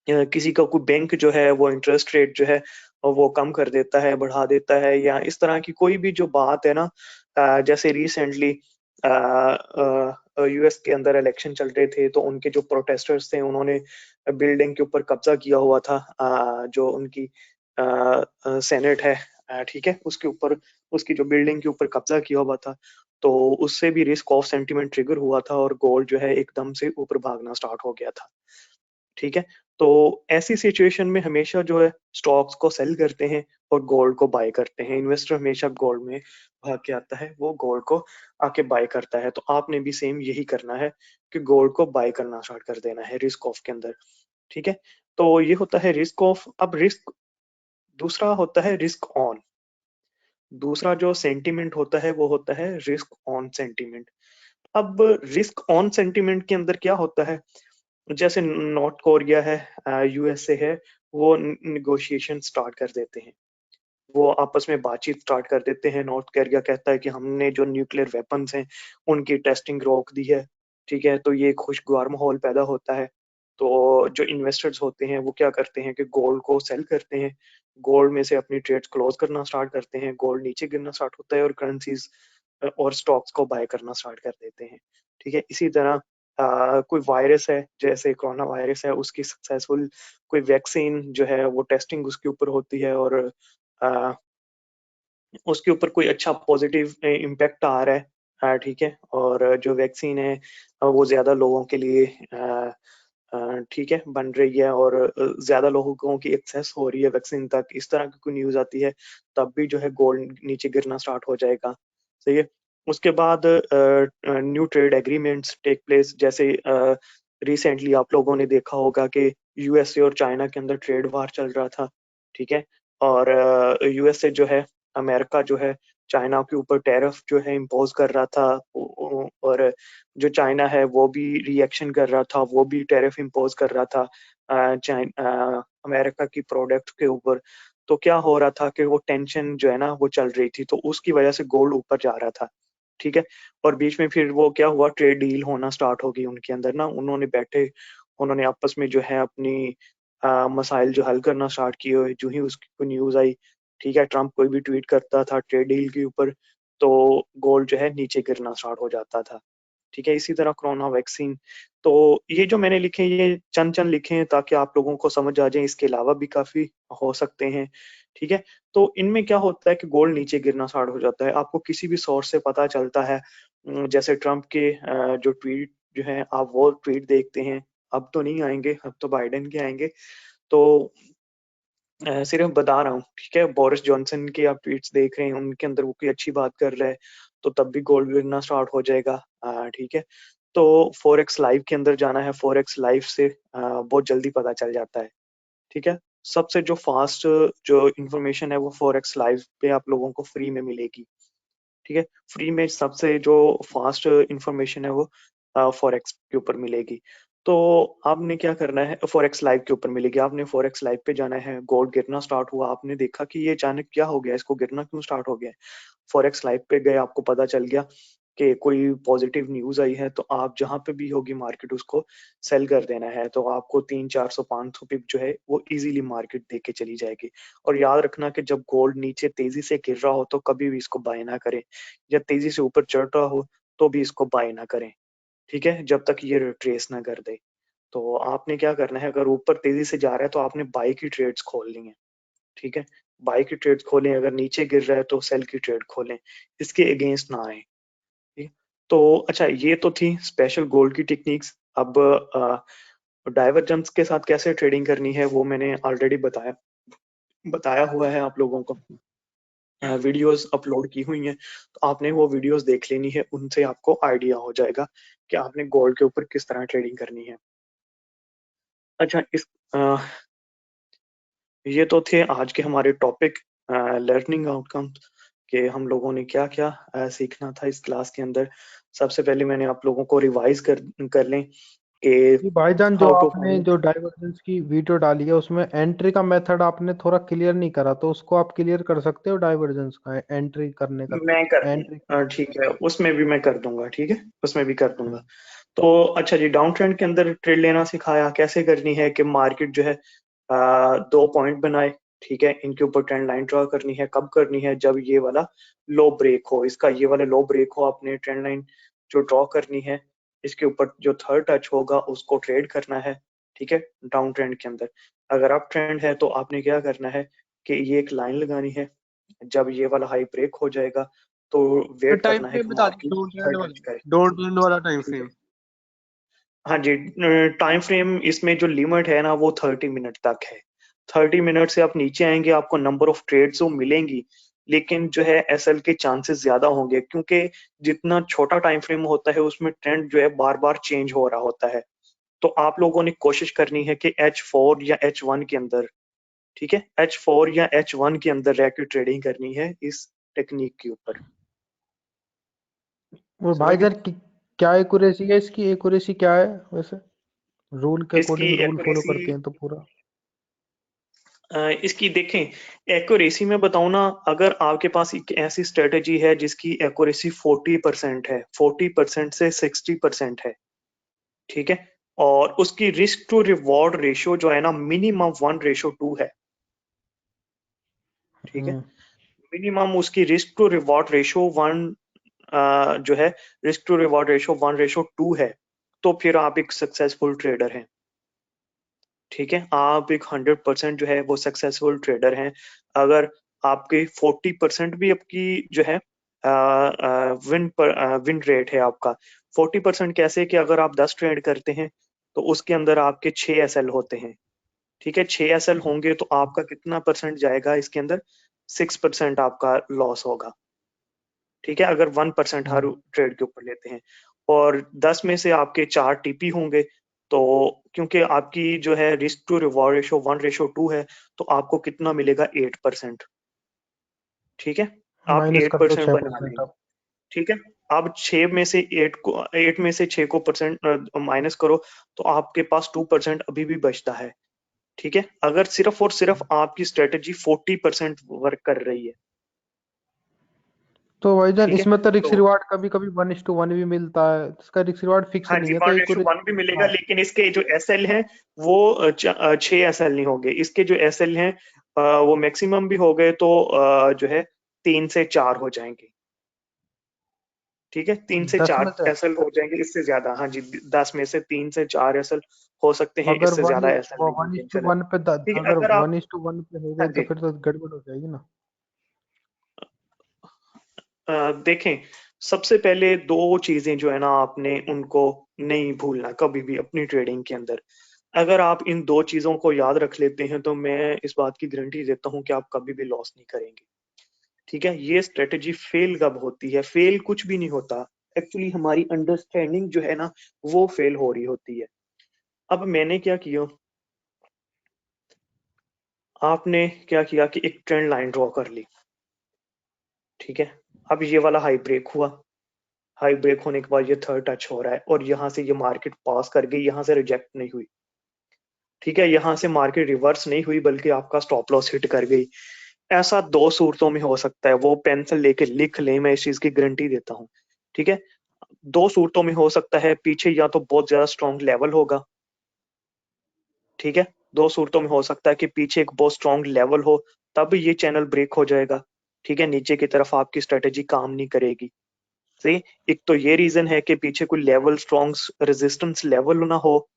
[SPEAKER 2] किसी का कोई बैंक जो है वो इंटरेस्ट रेट जो है वो कम कर देता है, बढ़ा देता है, या इस तरह की कोई भी जो बात है ना, जैसे रिसेंटली यूएस के अंदर इलेक्शन चल रहे थे तो उनके जो प्रोटेस्टर्स थे उन्होंने बिल्डिंग के ऊपर कब्जा किया हुआ था, जो उनकी सेनेट है ठीक है, उसके ऊपर उसकी जो बिल्डिंग के ऊपर कब्जा किया हुआ था, तो उससे भी रिस्क ऑफ सेंटिमेंट ट्रिगर हुआ था और गोल्ड जो है एकदम से ऊपर भागना स्टार्ट हो गया था। ठीक है, तो ऐसी सिचुएशन में हमेशा जो है स्टॉक्स को सेल करते हैं और गोल्ड को बाय करते हैं। इन्वेस्टर हमेशा गोल्ड में भाग के आता है, वो गोल्ड को आके बाय करता है। तो आपने भी सेम यही करना है कि गोल्ड को बाय करना स्टार्ट कर देना है रिस्क ऑफ के अंदर। ठीक है, तो ये होता है रिस्क ऑफ। अब रिस्क दूसरा होता है रिस्क ऑन। दूसरा जो सेंटिमेंट होता है वो होता है रिस्क ऑन सेंटिमेंट। अब रिस्क ऑन सेंटिमेंट के अंदर क्या होता है, जैसे नॉर्थ कोरिया है, यूएसए है, वो निगोशिएशन स्टार्ट कर देते हैं, वो आपस में बातचीत स्टार्ट कर देते हैं। नॉर्थ कोरिया कहता है कि हमने जो न्यूक्लियर वेपन्स हैं उनकी टेस्टिंग रोक दी है। ठीक है, तो ये एक खुशगवार माहौल पैदा होता है। तो जो इन्वेस्टर्स होते हैं वो क्या करते हैं कि गोल्ड को सेल करते हैं, गोल्ड में से अपनी ट्रेड्स क्लोज करना स्टार्ट करते हैं, गोल्ड नीचे गिरना स्टार्ट होता है और करेंसीज और स्टॉक्स को बाय करना स्टार्ट कर देते हैं। ठीक है, इसी तरह कोई वायरस है जैसे कोरोना वायरस है, उसकी सक्सेसफुल कोई वैक्सीन जो है वो टेस्टिंग उसके ऊपर होती है और अ, उसके ऊपर कोई अच्छा पॉजिटिव इम्पैक्ट आ रहा है। ठीक है, और जो वैक्सीन है वो ज्यादा लोगों के लिए ठीक है बन रही है और ज्यादा लोगों की एक्सेस हो रही है वैक्सीन तक, इस तरह की कोई न्यूज आती है तब भी जो है गोल्ड नीचे गिरना स्टार्ट हो जाएगा। सही है, उसके बाद new trade agreements take place, जैसे रिसेंटली आप लोगों ने देखा होगा कि यूएसए और चाइना के अंदर ट्रेड वार चल रहा था। ठीक है, और यूएसए जो है, अमेरिका जो है चाइना के ऊपर टैरिफ जो है इम्पोज कर रहा था, और जो चाइना है वो भी रिएक्शन कर रहा था, वो भी टैरिफ इम्पोज कर रहा था अमेरिका की प्रोडक्ट के ऊपर। तो क्या हो रहा था कि वो टेंशन जो है ना वो चल रही थी, तो उसकी वजह से गोल्ड ऊपर जा रहा था। ठीक है, और बीच में फिर वो क्या हुआ, ट्रेड डील होना स्टार्ट हो गई उनके अंदर ना, उन्होंने बैठे, उन्होंने आपस में जो है अपनी मसाइल जो हल करना स्टार्ट किए। जो ही उसकी न्यूज आई, ठीक है, ट्रम्प कोई भी ट्वीट करता था ट्रेड डील के ऊपर, तो गोल्ड जो है नीचे गिरना स्टार्ट हो जाता था। ठीक है, इसी तरह कोरोना वैक्सीन। तो ये जो मैंने लिखे हैं ये चंद चंद लिखे हैं ताकि आप लोगों को समझ आ जाए, इसके अलावा भी काफी हो सकते हैं। ठीक है, तो इनमें क्या होता है कि गोल्ड नीचे गिरना स्टार्ट हो जाता है, आपको किसी भी सोर्स से पता चलता है। जैसे ट्रम्प के जो ट्वीट जो है आप वो ट्वीट देखते हैं, अब तो नहीं आएंगे, अब तो बाइडेन के आएंगे। तो सिर्फ बता रहा हूँ, ठीक है, बोरिस जॉनसन के आप ट्वीट्स देख रहे हैं, उनके अंदर वो कोई अच्छी बात कर रहा है तो तब भी गोल्ड गिरना स्टार्ट हो जाएगा। ठीक है, तो फॉरेक्स लाइव के अंदर जाना है, फॉरेक्स लाइव से बहुत जल्दी पता चल जाता है। ठीक है, सबसे जो फास्ट जो इंफॉर्मेशन है वो फॉरेक्स लाइव पे आप लोगों को फ्री में मिलेगी। ठीक है, फ्री में सबसे जो फास्ट इंफॉर्मेशन है वो फॉरेक्स के ऊपर मिलेगी। तो आपने क्या करना है, फॉरेक्स लाइव के ऊपर मिलेगी, आपने फॉरेक्स लाइव पे जाना है, गोल्ड गिरना स्टार्ट हुआ, आपने देखा कि ये अचानक क्या हो गया, इसको गिरना क्यों स्टार्ट हो गया। फॉरेक्स लाइव पे गए, आपको पता चल गया कि कोई पॉजिटिव न्यूज आई है, तो आप जहां पे भी होगी मार्केट उसको सेल कर देना है, तो आपको 300-400-500 पिप जो है वो इजीली मार्केट दे के चली जाएगी। और याद रखना कि जब गोल्ड नीचे तेजी से गिर रहा हो तो कभी भी इसको बाय ना करें, या तेजी से ऊपर चढ़ रहा हो तो भी इसको बाय ना करें। ठीक है, जब तक ये रिट्रेस ना कर दे। तो आपने क्या करना है, अगर ऊपर तेजी से जा रहा है तो आपने बाय की ट्रेड्स खोलनी है। ठीक है, बाय की ट्रेड्स खोलें, अगर नीचे गिर रहा है तो सेल की ट्रेड खोलें, इसके अगेंस्ट ना आए। ठीक है? तो अच्छा, ये तो थी स्पेशल गोल्ड की टेक्निक्स। अब डाइवर्जेंस के साथ कैसे ट्रेडिंग करनी है वो मैंने ऑलरेडी बताया हुआ है आप लोगों को, वीडियोस अपलोड की हुई हैं, तो आपने वो वीडियोस देख लेनी है, उनसे आपको आइडिया हो जाएगा कि आपने गोल्ड के ऊपर किस तरह ट्रेडिंग करनी है। अच्छा, ये तो थे आज के हमारे टॉपिक, लर्निंग आउटकम के हम लोगों ने क्या क्या सीखना था इस क्लास के अंदर। सबसे पहले मैंने आप लोगों को रिवाइज कर लें कि
[SPEAKER 3] जी भाईजान, जो
[SPEAKER 2] हाउ टू
[SPEAKER 3] आपने
[SPEAKER 2] फाइंड।
[SPEAKER 3] जो डाइवर्जेंस की वीडियो डाली है उसमें एंट्री का मेथड आपने थोड़ा क्लियर नहीं करा, तो उसको आप क्लियर कर सकते हो, डाइवर्जेंस का एंट्री करने का।
[SPEAKER 2] मैं कर
[SPEAKER 3] एंट्री
[SPEAKER 2] ठीक है, उसमें भी मैं कर दूंगा, ठीक है, उसमें भी कर दूंगा। तो अच्छा जी, डाउन ट्रेंड के अंदर ट्रेड लेना सिखाया, कैसे करनी है कि मार्केट जो है दो पॉइंट बनाए, ठीक है, इनके ऊपर ट्रेंड लाइन ड्रॉ करनी है, कब करनी है, जब ये वाला लो ब्रेक हो, इसका ये वाला लो ब्रेक हो, आपने ट्रेंड लाइन जो ड्रॉ करनी है, इसके ऊपर जो थर्ड टच होगा उसको ट्रेड करना है। ठीक है, डाउन ट्रेंड के अंदर अगर अप ट्रेंड है तो आपने क्या करना है कि ये एक लाइन लगानी है, जब ये वाला हाई ब्रेक हो जाएगा तो वेट
[SPEAKER 5] टाइम
[SPEAKER 2] करना है
[SPEAKER 5] फ्रेम
[SPEAKER 2] कि
[SPEAKER 5] बता
[SPEAKER 2] मार्केट
[SPEAKER 5] दीजिए, डोंट ट्रेंड
[SPEAKER 2] थर्ड
[SPEAKER 5] वाला,
[SPEAKER 2] टच करे।
[SPEAKER 5] डोंट ट्रेंड वाला टाइम
[SPEAKER 2] ठीक है,
[SPEAKER 5] फ्रेम।
[SPEAKER 2] हाँ जी, टाइम फ्रेम इसमें जो लिमिट है ना वो 30 मिनट तक है। 30 मिनट से आप नीचे आएंगे, आपको नंबर ऑफ ट्रेड्स तो मिलेंगी, लेकिन जो है एसएल के चांसेस ज्यादा होंगे, क्योंकि जितना छोटा टाइम फ्रेम होता है उसमें ट्रेंड जो है बार बार चेंज हो रहा होता है। तो आप लोगों ने कोशिश करनी है कि H4 या H1 के अंदर, ठीक है, H4 या H1 के अंदर रह के ट्रेडिंग करनी है इस टेक्निक के ऊपर।
[SPEAKER 3] वो
[SPEAKER 2] समझ गए?
[SPEAKER 3] भाईजान क्या एक्यूरेसी है इसकी? एक्यूरेसी क्या है वैसे? रूल के
[SPEAKER 2] इसकी
[SPEAKER 3] अकॉर्डिंग रूल फॉलो
[SPEAKER 2] एक्यूरेसी,
[SPEAKER 3] करते हैं तो पूरा।
[SPEAKER 2] इसकी देखें एक्यूरेसी में बताऊं ना, अगर आपके पास एक ऐसी स्ट्रेटेजी है जिसकी एक्यूरेसी 40% है, 40% से 60% है, ठीक है, और उसकी रिस्क टू रिवॉर्ड रेशियो जो है ना मिनिमम 1:2 है, ठीक है, मिनिमम उसकी रिस्क टू रिवॉर्ड रेशियो 1 जो है, रिस्क टू रिवॉर्ड रेशियो 1:2 है, तो फिर आप एक सक्सेसफुल ट्रेडर हैं, ठीक है, आप एक 100% जो है वो सक्सेसफुल ट्रेडर हैं। अगर आपके 40% भी आपकी जो है विन रेट है आपका 40%, कैसे कि अगर आप 10 ट्रेड करते हैं तो उसके अंदर आपके 6 एसएल होते हैं, ठीक है, 6 एसएल होंगे तो आपका कितना परसेंट जाएगा इसके अंदर? 6% आपका लॉस होगा, ठीक है, अगर 1% हर ट्रेड के ऊपर लेते हैं, और 10 में से आपके 4 टीपी होंगे, तो क्योंकि आपकी जो है रिस्क टू रिवॉर्ड रेशो 1:2 है, तो आपको कितना मिलेगा? 8%, ठीक है, आप
[SPEAKER 3] माइनस कर दो
[SPEAKER 2] 8% बना
[SPEAKER 3] 6%
[SPEAKER 2] लेंगे,
[SPEAKER 3] अब।
[SPEAKER 2] ठीक है, अब 6 में से 8 में से 6 को परसेंट माइनस करो तो आपके पास 2% अभी भी बचता है, ठीक है, अगर सिर्फ और सिर्फ आपकी स्ट्रेटेजी 40% वर्क कर रही है,
[SPEAKER 3] तो भाईजान
[SPEAKER 2] ठीक है,
[SPEAKER 3] इसमें तो रिस्क
[SPEAKER 2] तो
[SPEAKER 3] रिवार्ड कभी कभी 1:1 भी मिलता है, इसका रिस्क रिवार्ड फिक्स
[SPEAKER 2] हाँ
[SPEAKER 3] नहीं
[SPEAKER 2] जी,
[SPEAKER 3] है, तो
[SPEAKER 2] 1:1 भी मिलेगा, लेकिन इसके जो एसएल हैं वो 6 एसएल नहीं होंगे, इसके जो एसएल हैं वो मैक्सिमम भी हो गए तो जो है 3 से 4 हो जाएंगे, ठीक है, 3 से
[SPEAKER 3] 10 में
[SPEAKER 2] 4
[SPEAKER 3] से
[SPEAKER 2] एसएल हो जाएंगे, इससे ज्यादा, हाँ जी, 10 में से 3 से 4 एसएल हो सकते हैं,
[SPEAKER 3] अगर
[SPEAKER 2] इससे
[SPEAKER 3] वन
[SPEAKER 2] ज्यादा एसएल नहीं
[SPEAKER 3] वन
[SPEAKER 2] होंगे
[SPEAKER 3] इस टू
[SPEAKER 2] इंशाल्लाह।
[SPEAKER 3] वन पे
[SPEAKER 2] ठीक है,
[SPEAKER 3] अगर
[SPEAKER 2] अगर आप,
[SPEAKER 3] 1:1 पे हो
[SPEAKER 2] हाँ
[SPEAKER 3] गए तो
[SPEAKER 2] जी,
[SPEAKER 3] फिर तो गड़बड़ हो जाएगी ना।
[SPEAKER 2] देखें, सबसे पहले दो चीजें जो है ना आपने उनको नहीं भूलना कभी भी अपनी ट्रेडिंग के अंदर। अगर आप इन दो चीजों को याद रख लेते हैं तो मैं इस बात की गारंटी देता हूं कि आप कभी भी लॉस नहीं करेंगे, ठीक है, ये स्ट्रेटेजी फेल कब होती है? फेल कुछ भी नहीं होता, एक्चुअली हमारी अंडरस्टैंडिंग जो है ना वो फेल हो रही होती है। अब मैंने क्या किया, आपने क्या किया कि एक ट्रेंड लाइन ड्रॉ कर ली, ठीक है, अब ये वाला हाई ब्रेक हुआ, हाई ब्रेक होने के बाद ये थर्ड टच हो रहा है और यहाँ से ये मार्केट पास कर गई, यहाँ से रिजेक्ट नहीं हुई, ठीक है, यहाँ से मार्केट रिवर्स नहीं हुई बल्कि आपका स्टॉप लॉस हिट कर गई। ऐसा दो सूरतों में हो सकता है, वो पेंसिल लेके लिख लें, मैं इस चीज की गारंटी देता हूँ, ठीक है, दो सूरतों में हो सकता है, पीछे या तो बहुत ज्यादा स्ट्रॉन्ग लेवल होगा, ठीक है, दो सूरतों में हो सकता है कि पीछे एक बहुत स्ट्रॉन्ग लेवल हो, तब ये चैनल ब्रेक हो जाएगा, ठीक है, नीचे की तरफ आपकी स्ट्रेटेजी काम नहीं करेगी, सही। एक तो ये रीजन है कि पीछे कोई लेवल स्ट्रॉन्ग रेजिस्टेंस लेवल ना हो,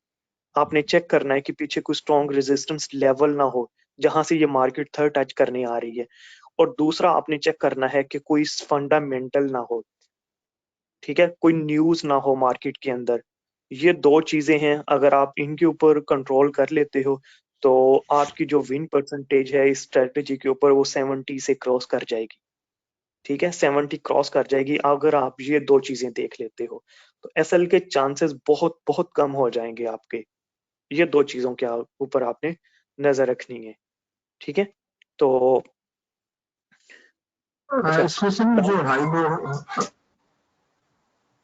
[SPEAKER 2] आपने चेक करना है कि पीछे कोई स्ट्रॉन्ग रेजिस्टेंस लेवल ना हो जहां से ये मार्केट थर्ड टच करने आ रही है, और दूसरा आपने चेक करना है कि कोई फंडामेंटल ना हो, ठीक है, कोई न्यूज ना हो मार्केट के अंदर। ये दो चीजें हैं, अगर आप इनके ऊपर कंट्रोल कर लेते हो तो आपकी जो विन परसेंटेज है इस स्ट्रेटेजी के ऊपर वो 70 से क्रॉस कर जाएगी, ठीक है, 70 क्रॉस कर जाएगी अगर आप ये दो चीजें देख लेते हो, तो एसएल के चांसेस बहुत बहुत कम हो जाएंगे आपके। ये दो चीजों के ऊपर आपने नजर रखनी है, ठीक है, तो अच्छा,
[SPEAKER 6] इसमें से जो
[SPEAKER 2] डाउन,
[SPEAKER 6] हाई लो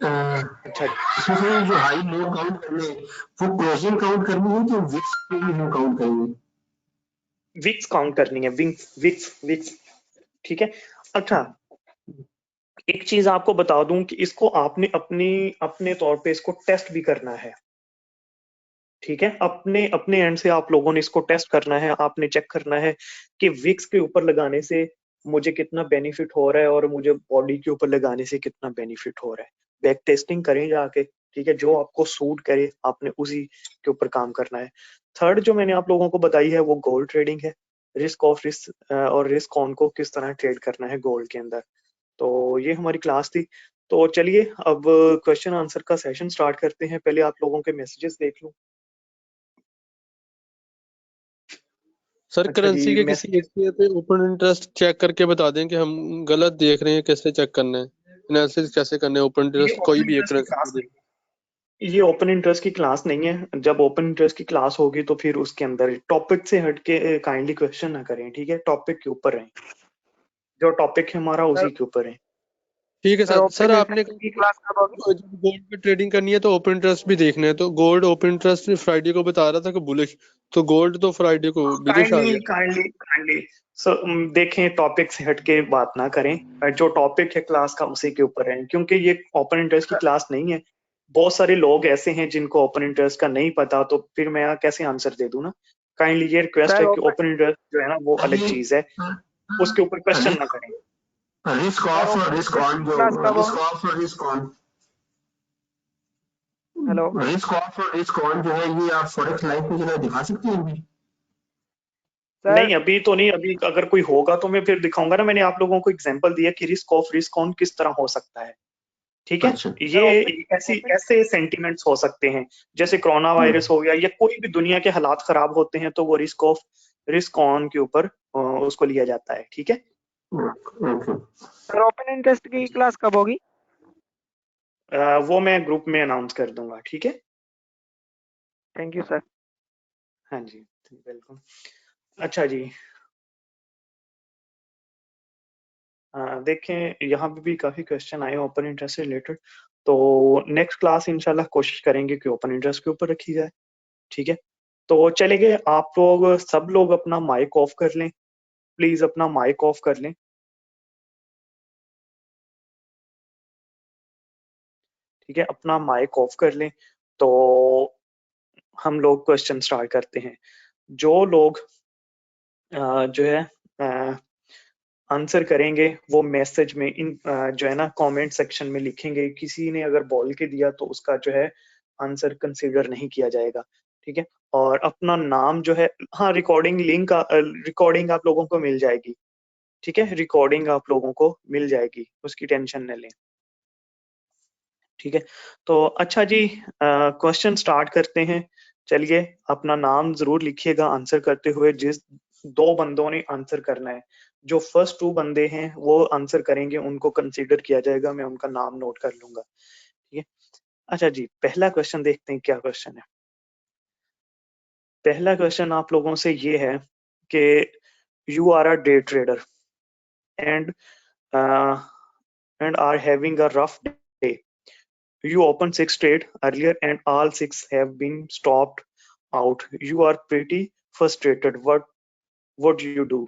[SPEAKER 2] अच्छा,
[SPEAKER 6] इसमें से जो हाई लो काउंट करने हैं, वो क्लोजिंग काउंट करनी है कि विक्स पे भी हम काउंट करेंगे?
[SPEAKER 2] विक्स काउंट करनी है, विक्स विक्स विक्स, ठीक है। अच्छा, एक चीज आपको बता दूं कि इसको आपने अपने तौर पे इसको टेस्ट भी करना है, ठीक है, अपने अपने एंड से आप लोगों ने इसको टेस्ट करना है, आपने चेक करना है कि विक्स के ऊपर लगाने से मुझे कितना बेनिफिट हो रहा है और मुझे बॉडी के ऊपर लगाने से कितना बेनिफिट हो रहा है। बैक टेस्टिंग करें जाके, ठीक है, जो आपको सूट करे आपने उसी के ऊपर काम करना है। थर्ड जो मैंने आप लोगों को बताई है वो गोल्ड ट्रेडिंग है, रिस्क ऑफ रिस्क और रिस्क ऑन को किस तरह ट्रेड करना है गोल्ड के अंदर। तो ये हमारी क्लास थी। तो चलिए अब क्वेश्चन आंसर का सेशन स्टार्ट करते हैं। पहले आप लोगों के मैसेजेस देख लूं।
[SPEAKER 5] सर
[SPEAKER 2] अच्छा
[SPEAKER 5] करेंसी
[SPEAKER 2] जी,
[SPEAKER 5] के किसी
[SPEAKER 2] मैसेजेस
[SPEAKER 5] एरिया पे ओपन इंटरेस्ट चेक करके बता दें कि हम गलत देख रहे हैं, कैसे चेक करना है, एनालिसिस कैसे करना है ओपन
[SPEAKER 2] ये
[SPEAKER 5] इंटरेस्ट
[SPEAKER 2] ओपन
[SPEAKER 5] कोई भी एक
[SPEAKER 2] इंटरेस्ट की
[SPEAKER 5] करेंसी
[SPEAKER 2] क्लास
[SPEAKER 5] के लिए।
[SPEAKER 2] नहीं, ये ओपन इंटरेस्ट की क्लास नहीं है। जब ओपन इंटरेस्ट की क्लास होगी तो फिर उसके अंदर टॉपिक से हटके काइंडली क्वेश्चन ना करें, ठीक है? टॉपिक के ऊपर रहें, जो टॉपिक है हमारा
[SPEAKER 4] सर
[SPEAKER 2] उसी के ऊपर है।
[SPEAKER 5] ठीक है
[SPEAKER 4] सर
[SPEAKER 5] सर।
[SPEAKER 4] ओपन
[SPEAKER 5] सर आपने
[SPEAKER 4] इंटरेस्ट की क्लास कब होगी?
[SPEAKER 5] गोल्ड पे ट्रेडिंग करनी है तो ओपन इंटरेस्ट भी देखना है, तो गोल्ड ओपन इंटरेस्ट फ्राइडे को बता रहा था कि बुलिश, तो गोल्ड तो फ्राइडे को बिलिश आ
[SPEAKER 2] काइंडली
[SPEAKER 5] गया।
[SPEAKER 2] काइंडली काइंडली देखें, टॉपिक से हटके बात ना करें। जो टॉपिक है क्लास का उसी के ऊपर है, क्योंकि ये ओपन इंटरेस्ट की क्लास नहीं है। बहुत सारे लोग ऐसे हैं जिनको ओपन इंटरेस्ट का नहीं पता, तो फिर मैं कैसे आंसर दे दूं ना। काइंडली ये रिक्वेस्ट
[SPEAKER 4] सर
[SPEAKER 2] है कि
[SPEAKER 4] ओपन
[SPEAKER 2] ओपन इंटरेस्ट जो है ना वो अलग चीज है, उसके ऊपर क्वेश्चन ना करें।
[SPEAKER 6] रिस्क
[SPEAKER 4] सर
[SPEAKER 6] ऑफ और
[SPEAKER 4] ओपन
[SPEAKER 6] रिस्क
[SPEAKER 4] इंटरेस्ट
[SPEAKER 6] ऑन,
[SPEAKER 4] की
[SPEAKER 6] जो
[SPEAKER 4] क्लास कब
[SPEAKER 6] रिस्क
[SPEAKER 4] होगी?
[SPEAKER 6] ऑफ और risk on,
[SPEAKER 4] hello
[SPEAKER 6] risk of और रिस्क ऑन जो है ये आप फॉरेक्स लाइफ में जरा दिखा सकते हैं अभी?
[SPEAKER 4] सर।
[SPEAKER 2] नहीं, अभी तो नहीं। अभी अगर कोई होगा तो मैं फिर दिखाऊंगा ना। मैंने आप लोगों को एग्जांपल दिया कि रिस्क ऑफ रिस्क ऑन किस तरह हो सकता है, ठीक है?
[SPEAKER 6] अच्छा
[SPEAKER 4] सर
[SPEAKER 2] ये ऐसी
[SPEAKER 4] ओपन
[SPEAKER 2] ऐसे सेंटिमेंट्स हो सकते हैं, जैसे कोरोना वायरस हो गया या कोई भी दुनिया के हालात खराब होते हैं तो वो रिस्क ऑफ रिस्क ऑन के ऊपर उसको लिया जाता है, ठीक है?
[SPEAKER 6] ओके।
[SPEAKER 4] सर ओपन इंटरेस्ट की क्लास कब होगी?
[SPEAKER 2] वो मैं ग्रुप में अनाउंस कर दूंगा, ठीक है?
[SPEAKER 4] Thank you sir.
[SPEAKER 2] हाँ जी, वेलकम। अच्छा जी, देखें यहाँ पे भी काफी क्वेश्चन आए ओपन इंटरेस्ट से रिलेटेड। तो नेक्स्ट क्लास इंशाल्लाह कोशिश करेंगे कि ओपन इंटरेस्ट के ऊपर रखी जाए, ठीक है? तो चलेंगे, आप लोग सब लोग अपना माइक ऑफ कर लें, प्लीज अपना माइक ऑफ कर लें, ठीक है? अपना माइक ऑफ कर लें। तो हम लोग क्वेश्चन स्टार्ट करते हैं। जो लोग जो है आंसर करेंगे वो मैसेज में इन जो है ना कमेंट सेक्शन में लिखेंगे। किसी ने अगर बोल के दिया तो उसका जो है आंसर कंसीडर नहीं किया जाएगा, ठीक है? और अपना नाम जो है, हाँ, रिकॉर्डिंग लिंक रिकॉर्डिंग आप लोगों को मिल जाएगी, ठीक है? रिकॉर्डिंग आप लोगों को मिल जाएगी, उसकी टेंशन न लें, ठीक है? तो अच्छा जी, क्वेश्चन स्टार्ट करते हैं। चलिए, अपना नाम जरूर लिखिएगा आंसर करते हुए। जिस दो बंदों ने आंसर करना है, जो फर्स्ट टू बंदे हैं वो आंसर करेंगे, उनको कंसीडर किया जाएगा, मैं उनका नाम नोट कर लूंगा, ठीक है? अच्छा जी, पहला क्वेश्चन देखते हैं क्या क्वेश्चन है। पहला क्वेश्चन आप लोगों से ये है कि you are a day trader and are having a rough day. You opened 6 trade earlier and all 6 have been stopped out. You are pretty frustrated. What do you do?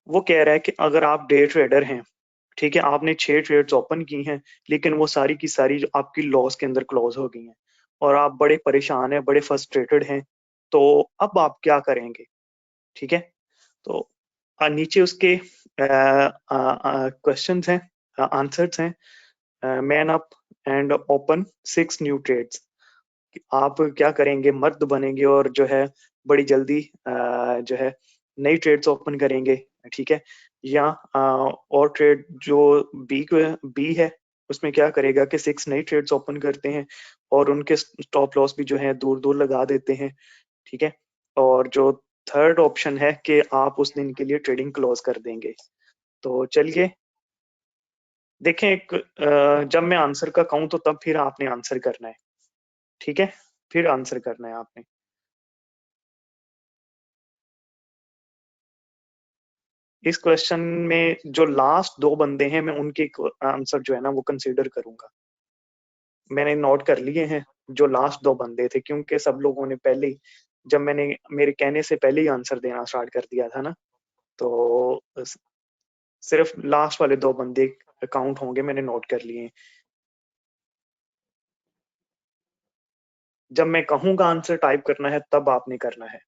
[SPEAKER 2] वो कह रहा है कि अगर आप डे ट्रेडर हैं, ठीक है, आपने 6 ट्रेड्स ओपन की हैं, लेकिन वो सारी की सारी जो आपकी लॉस के अंदर क्लोज हो गई हैं और आप बड़े परेशान हैं, बड़े फ्रस्ट्रेटेड हैं, तो अब आप क्या करेंगे, ठीक है? तो नीचे उसके क्वेश्चंस हैं, आंसर्स हैं। Man up and open 6 new trades. आप क्या करेंगे? मर्द बनेंगे और जो है बड़ी जल्दी जो है नई ट्रेड्स ओपन करेंगे, ठीक है? या और ट्रेड जो बी है उसमें क्या करेगा कि 6 नई ट्रेड्स ओपन करते हैं और उनके स्टॉप लॉस भी जो है दूर दूर लगा देते हैं, ठीक है? और जो थर्ड ऑप्शन है कि आप उस दिन के लिए ट्रेडिंग क्लोज कर देंगे। तो चलिए देखें, जब मैं आंसर का कहूं तो तब फिर आपने आंसर करना है, ठीक है? फिर आंसर करना है आपने। इस क्वेश्चन में जो लास्ट दो बंदे हैं मैं उनके आंसर जो है ना वो कंसीडर करूंगा। मैंने नोट कर लिए हैं जो लास्ट दो बंदे थे, क्योंकि सब लोगों ने पहले ही, जब मैंने मेरे कहने से पहले ही आंसर देना स्टार्ट कर दिया था ना, तो सिर्फ लास्ट वाले दो बंदे काउंट होंगे, मैंने नोट कर लिए हैं। जब मैं कहूंगा आंसर टाइप करना है तब आपने करना है,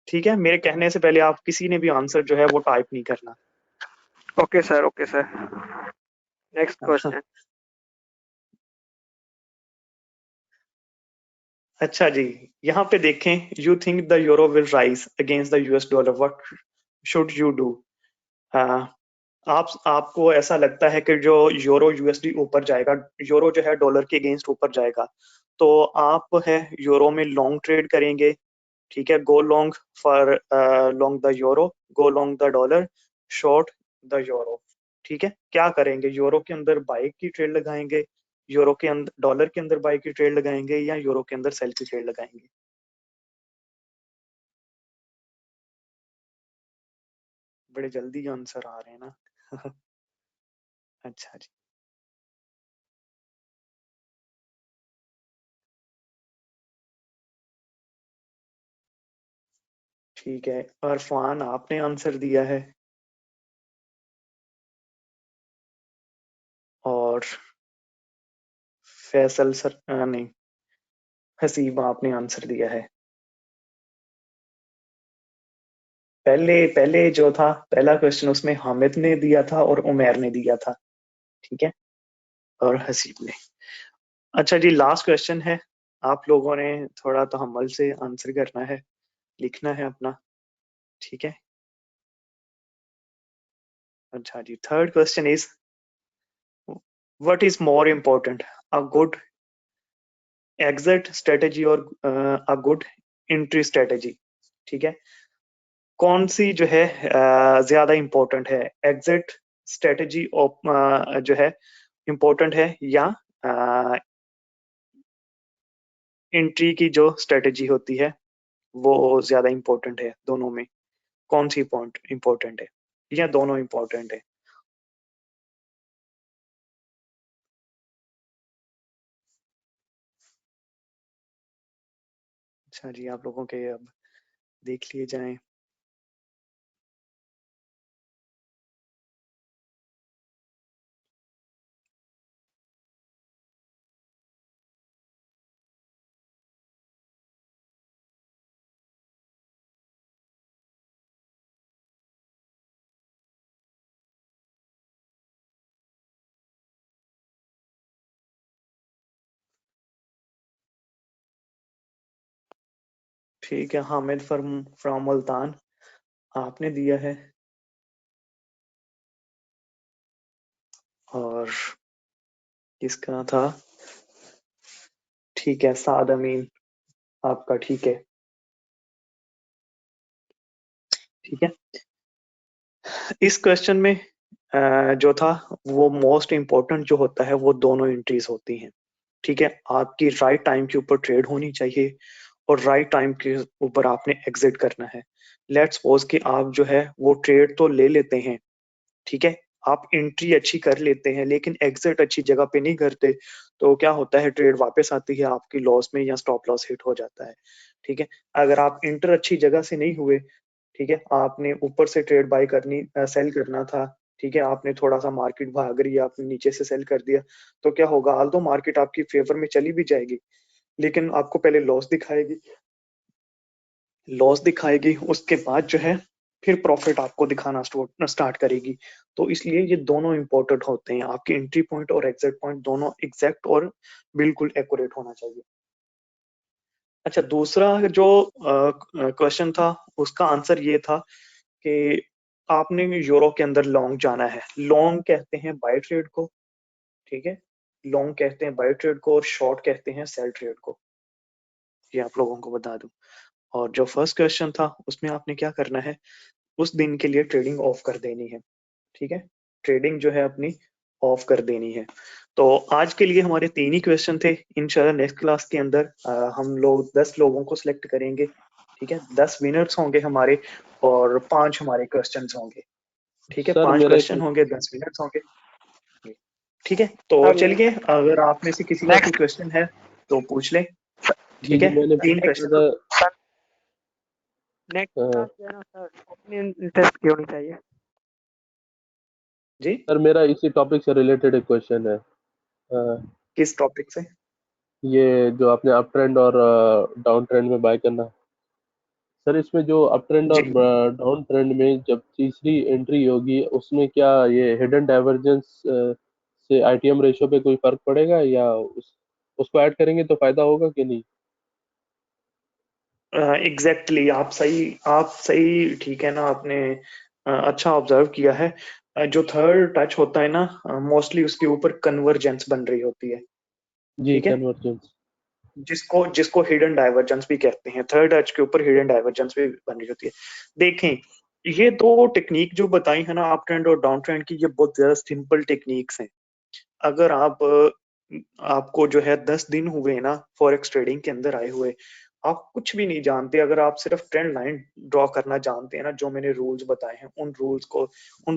[SPEAKER 2] ठीक है? मेरे कहने से पहले आप किसी ने भी आंसर जो है वो टाइप नहीं करना।
[SPEAKER 4] Okay sir, okay sir. Next question.
[SPEAKER 2] अच्छा जी, यहाँ पे देखें, you think the euro will rise against the US dollar, what should you do? आपको ऐसा लगता है कि जो यूरो यूएसडी ऊपर जाएगा, यूरो जो है डॉलर के अगेंस्ट ऊपर जाएगा, तो आप है यूरो में लॉन्ग ट्रेड करेंगे, ठीक है, go long for long the euro, go long the dollar, short the euro, ठीक है, क्या करेंगे? यूरो के अंदर बाई की ट्रेड लगाएंगे, यूरो के अंदर डॉलर के अंदर बाई की ट्रेड लगाएंगे, या यूरो के अंदर सेल की ट्रेड लगाएंगे? बड़े जल्दी आंसर आ रहे हैं ना। अच्छा जी, ठीक है, अरफान आपने आंसर दिया है, और फैसल सर नहीं, हसीब आपने आंसर दिया है। पहले पहले जो था पहला क्वेश्चन, उसमें हामिद ने दिया था और उमैर ने दिया था, ठीक है, और हसीब ने। अच्छा जी, लास्ट क्वेश्चन है, आप लोगों ने थोड़ा तहम्मुल से आंसर करना है, लिखना है अपना, ठीक है। अच्छा जी, third question is, what is more important, a good exit strategy और अ गुड एंट्री स्ट्रेटेजी, ठीक है, कौन सी जो है ज्यादा इम्पोर्टेंट है? एग्जिट स्ट्रेटेजी जो है इम्पोर्टेंट है, या एंट्री की जो स्ट्रेटेजी होती है वो ज्यादा इम्पोर्टेंट है? दोनों में कौन सी पॉइंट इम्पोर्टेंट है, या दोनों इम्पोर्टेंट है? अच्छा जी, आप लोगों के अब देख लिए जाएं। ठीक है, हामिद फ्रॉम मुल्तान आपने दिया है, और किसका था? ठीक है, साद अमीन आपका, ठीक है, ठीक है। इस क्वेश्चन में जो था वो मोस्ट इम्पोर्टेंट जो होता है वो दोनों एंट्रीज होती हैं, ठीक है, आपकी राइट टाइम के ऊपर ट्रेड होनी चाहिए, और राइट टाइम के ऊपर आपने एग्जिट करना है। लेट्स सपोज कि आप जो है वो ट्रेड तो ले लेते हैं, ठीक है, आप एंट्री अच्छी कर लेते हैं लेकिन एग्जिट अच्छी जगह पे नहीं करते, तो क्या होता है, ट्रेड वापस आती है आपकी लॉस में, या स्टॉप लॉस हिट हो जाता है, ठीक है। अगर आप इंटर अच्छी जगह से नहीं हुए, ठीक है, आपने ऊपर से ट्रेड बाय करनी सेल करना था, ठीक है, आपने थोड़ा सा मार्केट भाग रही है, आपने नीचे से सेल कर दिया, तो क्या होगा, आल तो मार्केट आपकी फेवर में चली भी जाएगी, लेकिन आपको पहले लॉस दिखाएगी, उसके बाद जो है फिर प्रॉफिट आपको दिखाना स्टार्ट करेगी। तो इसलिए ये दोनों इंपॉर्टेंट होते हैं, आपके एंट्री पॉइंट और एग्जिट पॉइंट दोनों एग्जैक्ट और बिल्कुल एक्यूरेट होना चाहिए। अच्छा, दूसरा जो क्वेश्चन था उसका आंसर ये था कि आपने यूरो के अंदर लॉन्ग जाना है, लॉन्ग कहते हैं बाय ट्रेड को, ठीक है, लॉन्ग कहते हैं बाय ट्रेड को, और शॉर्ट कहते हैं सेल ट्रेड को, ये आप लोगों को बता दूं। और जो फर्स्ट क्वेश्चन था उसमें आपने क्या करना है, उस दिन के लिए ट्रेडिंग ऑफ कर देनी है, ठीक है, ट्रेडिंग जो है अपनी ऑफ कर देनी है। तो आज के लिए हमारे 3 ही क्वेश्चन थे, इंशाल्लाह नेक्स्ट क्लास के अंदर हम लोग 10 लोगों को सिलेक्ट करेंगे, ठीक है, 10 विनर्स होंगे हमारे, और 5 हमारे क्वेश्चन होंगे, ठीक है,
[SPEAKER 5] सर
[SPEAKER 2] 5
[SPEAKER 5] मेरा
[SPEAKER 2] क्वेश्चन
[SPEAKER 5] एक
[SPEAKER 2] होंगे, 10 विनर्स होंगे, ठीक है। तो
[SPEAKER 4] सर
[SPEAKER 2] चलिए, अगर आप में से किसी का कोई
[SPEAKER 4] नेक्स्ट
[SPEAKER 2] क्वेश्चन है तो पूछ ले,
[SPEAKER 5] जी
[SPEAKER 2] ठीक
[SPEAKER 5] जी
[SPEAKER 2] है,
[SPEAKER 5] मैंने
[SPEAKER 2] 3
[SPEAKER 5] पूछा
[SPEAKER 2] क्वेश्चन।
[SPEAKER 5] था।
[SPEAKER 4] नेक्स्ट
[SPEAKER 5] अ,
[SPEAKER 4] क्लास जो है ना सर, ओपनिंग टेस्ट की होनी चाहिए।
[SPEAKER 2] जी,
[SPEAKER 5] सर मेरा इसी टॉपिक से रिलेटेड एक क्वेश्चन है। अ,
[SPEAKER 2] किस टॉपिक से?
[SPEAKER 5] ये जो आपने अप ट्रेंड और डाउन ट्रेंड में बाय करना, सर इसमें जो अप ट्रेंड
[SPEAKER 2] जी,
[SPEAKER 5] और डाउन ट्रेंड में जब तीसरी एंट्री होगी उसमें क्या ये हिडन डाइवर्जेंस से आईटीएम रेशियो पे कोई फर्क पड़ेगा, या उसको ऐड करेंगे तो फायदा होगा कि नहीं?
[SPEAKER 2] एग्जैक्टली आप सही ठीक है ना, आपने अच्छा ऑब्जर्व किया है। जो थर्ड टच होता है ना, मोस्टली उसके ऊपर कन्वर्जेंस बन रही होती है।
[SPEAKER 5] जी,
[SPEAKER 2] ठीक है,
[SPEAKER 5] कन्वर्जेंस।
[SPEAKER 2] जिसको जिसको हिडन डाइवर्जेंस भी कहते हैं, थर्ड टच के ऊपर हिडन डाइवर्जेंस भी बन रही होती है। देखें, ये दो टेक्निक जो बताई है ना, अप ट्रेंड और डाउन ट्रेंड की, ये बहुत ज्यादा सिंपल टेक्निक्स हैं। अगर आपको जो है 10 दिन हुए ना फॉरेक्स ट्रेडिंग के अंदर आए हुए, आप कुछ भी नहीं जानते, अगर आप सिर्फ ट्रेंड लाइन ड्रॉ करना जानते हैं ना, जो मैंने रूल्स बताए हैं उन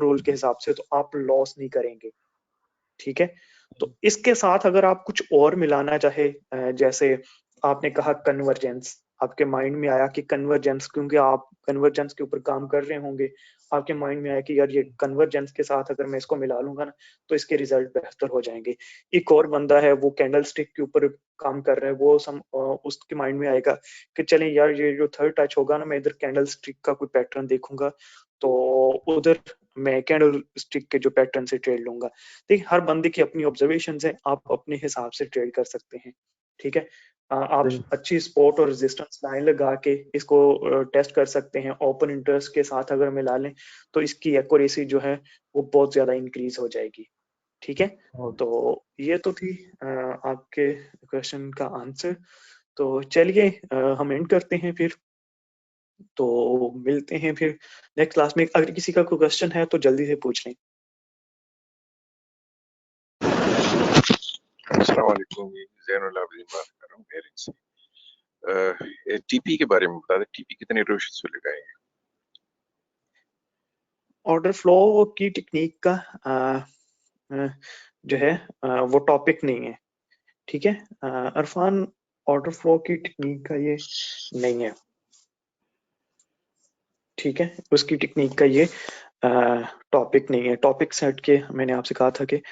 [SPEAKER 2] रूल के हिसाब से, तो आप लॉस नहीं करेंगे। ठीक है, तो इसके साथ अगर आप कुछ और मिलाना चाहे, जैसे आपने कहा कन्वर्जेंस, आपके माइंड में आया कि कन्वर्जेंस, क्योंकि आप कन्वर्जेंस के ऊपर काम कर रहे होंगे, आपके माइंड में आया कि यार ये कन्वर्जेंस के साथ अगर मैं इसको मिला लूंगा ना, तो इसके रिजल्ट बेहतर हो जाएंगे। एक और बंदा है, वो कैंडल स्टिक के ऊपर काम कर रहा है, उसके माइंड में आएगा कि चलें यार, ये जो थर्ड टच होगा ना, मैं इधर कैंडल स्टिक का कोई पैटर्न देखूंगा, तो उधर मैं कैंडल स्टिक के जो पैटर्न से ट्रेड लूंगा। देखिए, हर बंदे की अपनी ऑब्जर्वेशन है, आप अपने हिसाब से ट्रेड कर सकते हैं। ठीक है, आप अच्छी सपोर्ट और रेजिस्टेंस लाइन लगा के इसको टेस्ट कर सकते हैं। ओपन इंटरेस्ट के साथ अगर मिला लें, तो इसकी एक्यूरेसी जो है वो बहुत ज्यादा इंक्रीज हो जाएगी। ठीक है, तो ये तो थी आपके क्वेश्चन का आंसर। तो चलिए हम एंड करते हैं फिर, तो मिलते हैं फिर नेक्स्ट क्लास में। अगर किसी का कोई क्वेश्चन है तो जल्दी से पूछ लें।
[SPEAKER 7] अस्सलाम वालेकुम, ज़ैनुल आबिदीन बात कर रहा हूँ मेरिट से। टीपी के बारे में बता दें, टीपी कितने रोशस से लगाएंगे?
[SPEAKER 2] ऑर्डर फ्लो की टेक्निक का जो है वो टॉपिक नहीं है। ठीक है, अरफान, ऑर्डर फ्लो की टेक्निक का ये नहीं है। ठीक है, उसकी टेक्निक का ये टॉपिक नहीं है। टॉपिक सेट के मैंने आपसे कहा था कि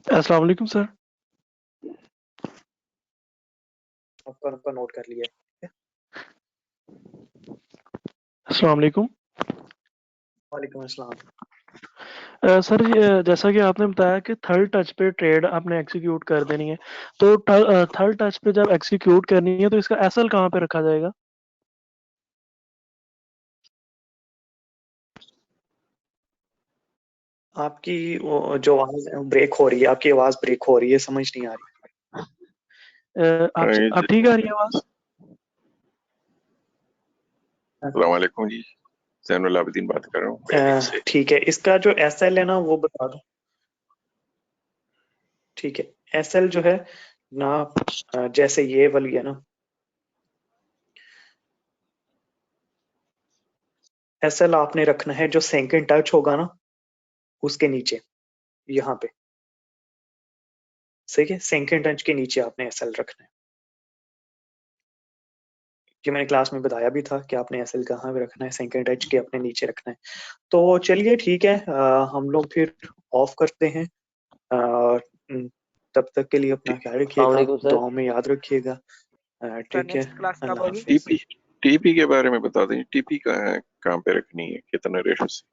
[SPEAKER 8] अस्सलाम वालेकुम सर।
[SPEAKER 2] आपका नोट कर लिया है।
[SPEAKER 8] अस्सलाम वालेकुम।
[SPEAKER 2] वालेकुम अस्सलाम।
[SPEAKER 8] सर, जैसा कि आपने बताया कि थर्ड टच पे ट्रेड आपने एग्जीक्यूट कर देनी है, तो थर्ड टच पे जब एग्जीक्यूट करनी है तो इसका एसएल कहाँ पे रखा जाएगा?
[SPEAKER 2] आपकी वो जो आवाज ब्रेक हो रही है, आपकी आवाज ब्रेक हो रही है, समझ नहीं आ रही।
[SPEAKER 8] आप ठीक आ रही है आवाज?
[SPEAKER 7] अस्सलाम वालेकुम जी, ज़ैनुल आबिदीन बात कर रहा हूँ मेरिट से।
[SPEAKER 2] ठीक है, इसका जो एसएल है ना वो बता दो। ठीक है, एसएल जो है ना, जैसे ये वाली है ना, एसएल आपने रखना है जो सेकंड टच होगा ना उसके नीचे, यहाँ पे। सही है, सेकंड टच के नीचे आपने एसएल रखना है। कि मैंने क्लास में बताया भी था कि आपने एसएल कहाँ पे रखना है, सेकंड टच के अपने नीचे रखना है। तो चलिए ठीक है, हम लोग फिर ऑफ करते हैं। तब तक के लिए अपना ख्याल रखिएगा, दुआओं में याद रखिएगा। ठीक है,
[SPEAKER 4] नेक्स्ट क्लास कब
[SPEAKER 2] अल्लाह
[SPEAKER 4] होगी?
[SPEAKER 2] हाफिज।
[SPEAKER 7] टीपी के बारे में बता दें, टीपी कहाँ पे रखनी है, कितने रेशो से?